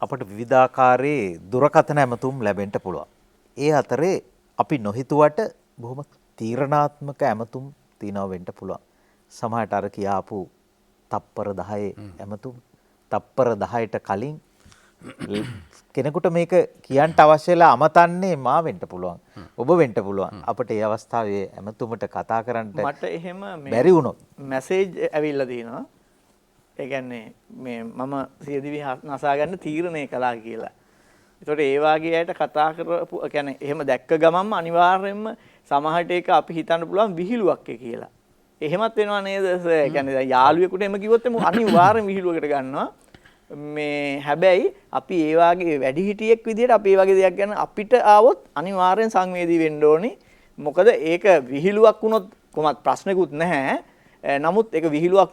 අපට විවිධාකාරයේ දුරකථන ඇමතුම් ලැබෙන්න පුළුවන්. ඒ අතරේ අපි නොහිතුවට බොහොම තීරණාත්මක ඇමතුම් තියෙනවා වෙන්න පුළුවන්. සමහරට අර කියාපු තප්පර 10 ඇමතුම් තප්පර 10ට කලින් කෙනෙකුට මේක කියන්න අවශ්‍ය වෙලා අමතන්නේ මා වෙන්න පුළුවන්. ඔබ වෙන්න පුළුවන්. අපිට මේ අවස්ථාවේ ඇමතුමට කතා කරන්න මට එහෙම බැරි වුණොත් මැසේජ් ඇවිල්ලා තියෙනවා. ඒ කියන්නේ මේ මම සියදිවි නසා ගන්න තීරණය කළා කියලා. ඒතකොට ඒ වාගේ අයට කතා කරපු කියන්නේ එහෙම දැක්ක ගමන්ම අනිවාර්යයෙන්ම සමහරට ඒක අපි හිතන්න පුළුවන් විහිළුවක් කියලා. එහෙමත් වෙනවා නේද? ඒ කියන්නේ යාළුවෙකුට එහෙම කිව්වොත් එමු අනිවාර්යෙන් විහිළුවකට ගන්නවා. මේ හැබැයි අපි ඒ වාගේ වැඩිහිටියෙක් විදිහට අපි ඒ වගේ දෙයක් ගැන අපිට ආවොත් අනිවාර්යෙන් සංවේදී වෙන්න ඕනේ. මොකද ඒක විහිළුවක් වුණොත් කොහොමත් ප්‍රශ්නකුත් නැහැ. නමුත් ඒක විහිළුවක්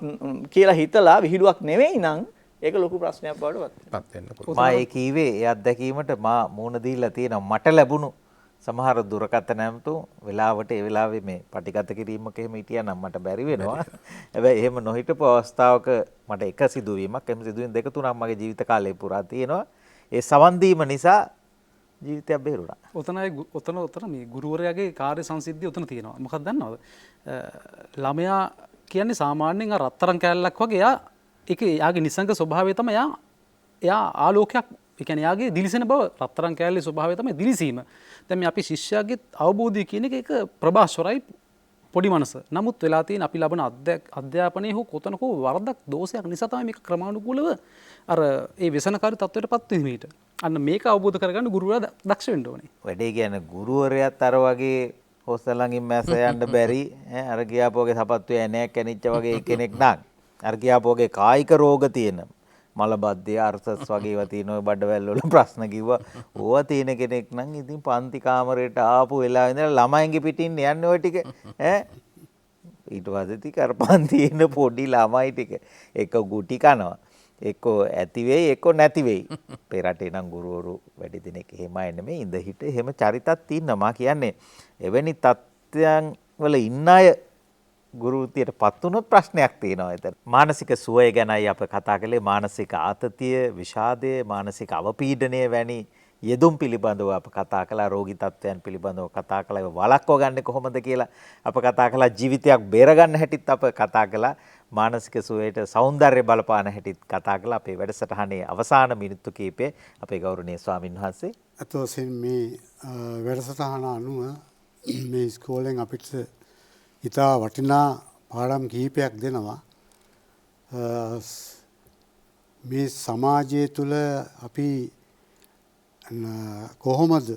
කියලා හිතලා විහිළුවක් නෙවෙයි නම් ඒක ලොකු ප්‍රශ්නයක් බවට පත් වෙන්න පුළුවන්. මා ඒ කීවේ ඒ අත්දැකීමට මා මූණ දීලා තියෙනවා. මට ලැබුණු සමහර දුරකථන ඇමතුම් වෙලාවට ඒ වෙලාවේ මේ පටිගත කිරීමක එහෙම හිටියා නම් මට බැරි වෙනවා. හැබැයි එහෙම නොහිටපු අවස්ථාවක මට එක සිදුවීමක් එහෙම සිදුවීම් දෙක තුනක් මගේ ජීවිත කාලේ පුරා තියෙනවා. ඒ සවන් දීම නිසා ජීවිතයක් බේරුණා. ඔතන මේ ගුරුවරයාගේ කාර්ය සංසිද්ධිය ඔතන තියෙනවා. මොකක්ද දන්නවද? ළමයා කියන්නේ සාමාන්‍යයෙන් අර රත්තරන් කෑල්ලක් වගේ එයාගේ නිසංග ස්වභාවය තමයි එයා ආලෝකයක් ඒ කියන්නේ යාගේ දිලිසෙන බව රත්තරන් කෑල්ලේ ස්වභාවය තමයි දිලිසීම. දැන් මේ අපි ශිෂ්‍යයාගේ අවබෝධය කියන එක ප්‍රභාස්වරයි පොඩි මනස. නමුත් වෙලා තියෙන අපි ලබන අධ්‍යාපනයේ හෝ කොතනකෝ වරදක් දෝෂයක් නිසා තමයි මේක ක්‍රමානුකූලව අර ඒ व्यसनකාරී තත්ත්වයටපත් වෙන්නේ. අන්න මේක අවබෝධ කරගන්න ගුරුවරයා දක්ෂ වෙන්න ඕනේ. වැඩේ කියන්නේ ගුරුවරයාත් අර වගේ හොස්තල ළඟින් මැස්ස යන්න බැරි අර ගියාපෝගේ සපත්තුවේ ඇණයක් කැනිච්ච වගේ කෙනෙක් නම් අර ගියාපෝගේ කායික රෝග තියෙන මලබද්ධය අර්ථස් වගේ ඒවා තියෙන ඔය බඩවැල් වල ප්‍රශ්න කිව්වා ඕවා තියෙන කෙනෙක් නම් ඉතින් පන්ති කාමරයට ආපු වෙලාව ඉඳලා ළමයින්ගේ පිටින් යන්නේ ඔය ටික ඊට පස්සේ ටික අර පන්තියේ ඉන්න පොඩි ළමයි ටික එක ගුටි කනවා එක්ක ඇති වෙයි එක්ක නැති වෙයි අපේ රටේ නම් ගුරුවරු වැඩි දිනෙක එහෙමයි නෙමෙයි ඉඳ හිට එහෙම චරිතක් තියෙනවා මා කියන්නේ එවැනි තත්ත්වයන් වල ඉන්න අය ගුරු වෘත්තියටපත් වුණොත් ප්‍රශ්නයක් තියෙනවා එතන. මානසික සුවය ගැනයි අප කතා කළේ. මානසික ආතතිය, විෂාදය, මානසික අවපීඩනය වැනි යෙදුම් පිළිබඳව අප කතා කළා. රෝගී තත්ත්වයන් පිළිබඳව කතා කළා. ඒව වළක්ව ගන්න කොහොමද කියලා අප කතා කළා. ජීවිතයක් බේරගන්න හැටිත් අප කතා කළා. මානසික සුවයට සෞන්දර්ය බලපාන හැටිත් කතා කළා. අපේ වැඩසටහනේ අවසාන මිනිත්තු කිහිපේ අපේ ගෞරවනීය ස්වාමින් වහන්සේ අත වශයෙන් මේ වැඩසටහන අනුව මේ ඉස්කෝලෙන් අපිට ඉතා වටිනා පාඩම් කිහිපයක් දෙනවා. මේ සමාජය තුළ අපි කොහොමද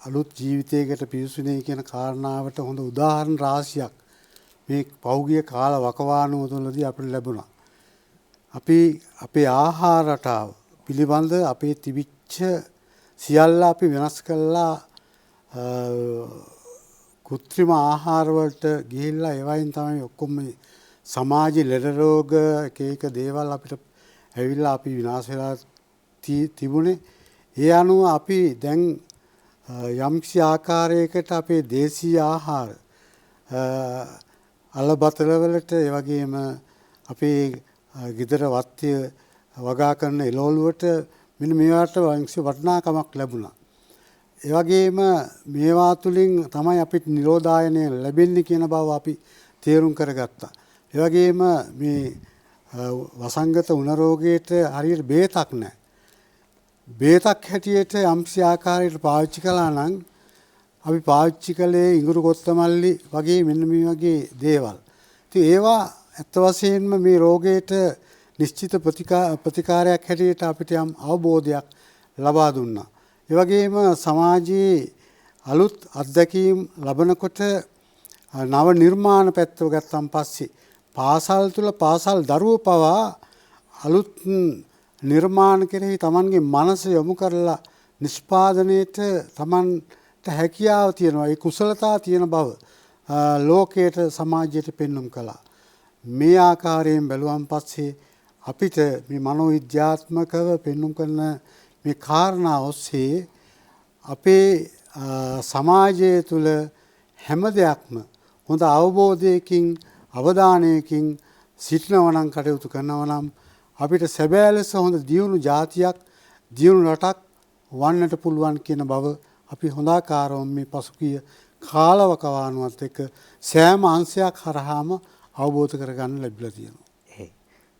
අලුත් ජීවිතයකට පිවිසුනේ කියන කාරණාවට හොඳ උදාහරණ රාශියක් මේ පෞගිය කාල වකවානුව තුළදී අපිට ලැබුණා. අපි අපේ ආහාර රටාව පිළිබඳ අපේ තිබිච්ච සියල්ල අපි වෙනස් කළා කෘත්‍රිම ආහාර වලට ගිහිල්ලා ඒවයින් තමයි ඔක්කොම සමාජයේ ලෙඩ රෝග එක දේවල් අපිට ඇවිල්ලා අපි විනාශ වෙලා තිබුණේ. ඒ අනුව අපි දැන් යම්කිසි ආකාරයකට අපේ දේශීය ආහාර අලබතල වලට ඒ වගේම අපේ ගෙදර වත්ය වගා කරන එළවලුවට මෙන්න මේවට වටිනාකමක් ලැබුණා. ඒ වගේම මේවා තුළින් තමයි අපිට නිරෝධායනය ලැබෙන්නේ කියන බව අපි තේරුම් කරගත්තා. ඒ වගේම මේ වසංගත උණ රෝගයට හරියට බේතක් නැහැ. බේතක් හැටියට යම්සි ආකාරයකට පාවිච්චි කළා නම් අපි පාවිච්චි කළේ ඉඟුරු කොත්තමල්ලි වගේ මෙන්න මේ වගේ දේවල්. ඉතින් ඒවා ඇත්ත වශයෙන්ම මේ රෝගයට නිශ්චිත ප්‍රතිකාරයක් හැටියට අපිට යම් අවබෝධයක් ලබා දුන්නා. ඒ වගේම සමාජයේ අලුත් අත්දැකීම් ලබනකොට නව නිර්මාණ පැත්තව ගත්තන් පස්සේ පාසල් තුල පාසල් දරුවෝ පවා අලුත් නිර්මාණ කෙරෙහි Tamanගේ මනස යොමු කරලා නිෂ්පාදනයේට Tamanට හැකියාව තියෙනවා. ඒ කුසලතා තියෙන බව ලෝකයට සමාජයට පෙන්වුම් කළා. මේ ආකාරයෙන් බැලුවන් පස්සේ අපිට මේ මනෝවිද්‍යාත්මකව පෙන්වුම් කරන මේ කාරණා ඔස්සේ අපේ සමාජය තුළ හැම දෙයක්ම හොඳ අවබෝධයකින් අවධානයකින් සිටිනවා නම් කටයුතු කරනවා නම් අපිට සැබෑ ලෙස හොඳ දියුණු ජාතියක් දියුණු රටක් වන්නට පුළුවන් කියන බව අපි හොඳාකාරව මේ පසුගිය කාලවකවානුවත් එක්ක සෑම අංශයක් හරහාම අවබෝධ කරගන්න ලැබිලා තියෙනවා.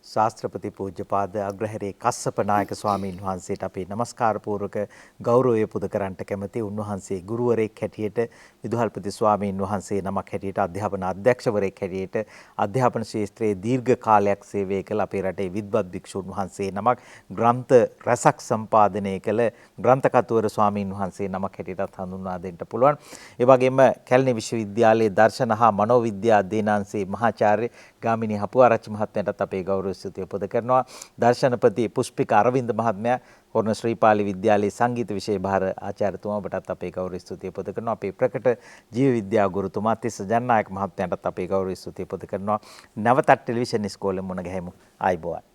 ශාස්ත්‍රපති පූජ්‍යපාද අග්‍රහැරේ කස්සප නායක ස්වාමීන් වහන්සේට අපි নমස්කාර පූර්වක ගෞරවය පුද කරන්නට කැමැති. උන්වහන්සේ ගුරුවරයෙක් හැටියට විදුහල්පති ස්වාමීන් වහන්සේ නමක් හැටියට අධ්‍යාපන අධ්‍යක්ෂවරයෙක් හැටියට අධ්‍යාපන ක්ෂේත්‍රයේ දීර්ඝ කාලයක් සේවය කළ අපේ රටේ විද්වත් භික්ෂුන් වහන්සේ නමක්, ග්‍රන්ථ රසක් සම්පාදනය කළ ග්‍රන්ථකතුවර ස්වාමීන් වහන්සේ නමක් හැටියටත් හඳුන්වා දෙන්න පුළුවන්. ඒ වගේම කැලණි විශ්වවිද්‍යාලයේ දර්ශන හා මනෝවිද්‍යා අධ්‍යනාංශයේ මහාචාර්ය ගාමිණී හපුආරච්චි මහත්මයාටත් අපේ ගෞරව ස්තුතිය පුද කරනවා. දර්ශනපති පුෂ්පික අරවින්ද මහත්මයා හොරණ ශ්‍රීපාලි විද්‍යාලයේ සංගීත විෂය භාර ආචාර්යතුමා ඔබටත් අපේ ගෞරව ස්තුතිය පුද කරනවා. අපේ ප්‍රකට ජීව විද්‍යා ගුරුතුමා තිස්ස ජනනායක මහත්මයාටත් අපේ ගෞරව ස්තුතිය පුද කරනවා. නවතත් ටෙලිවිෂන් ඉස්කෝලේ මුණ ගැහෙමු. ආයිබෝවන්.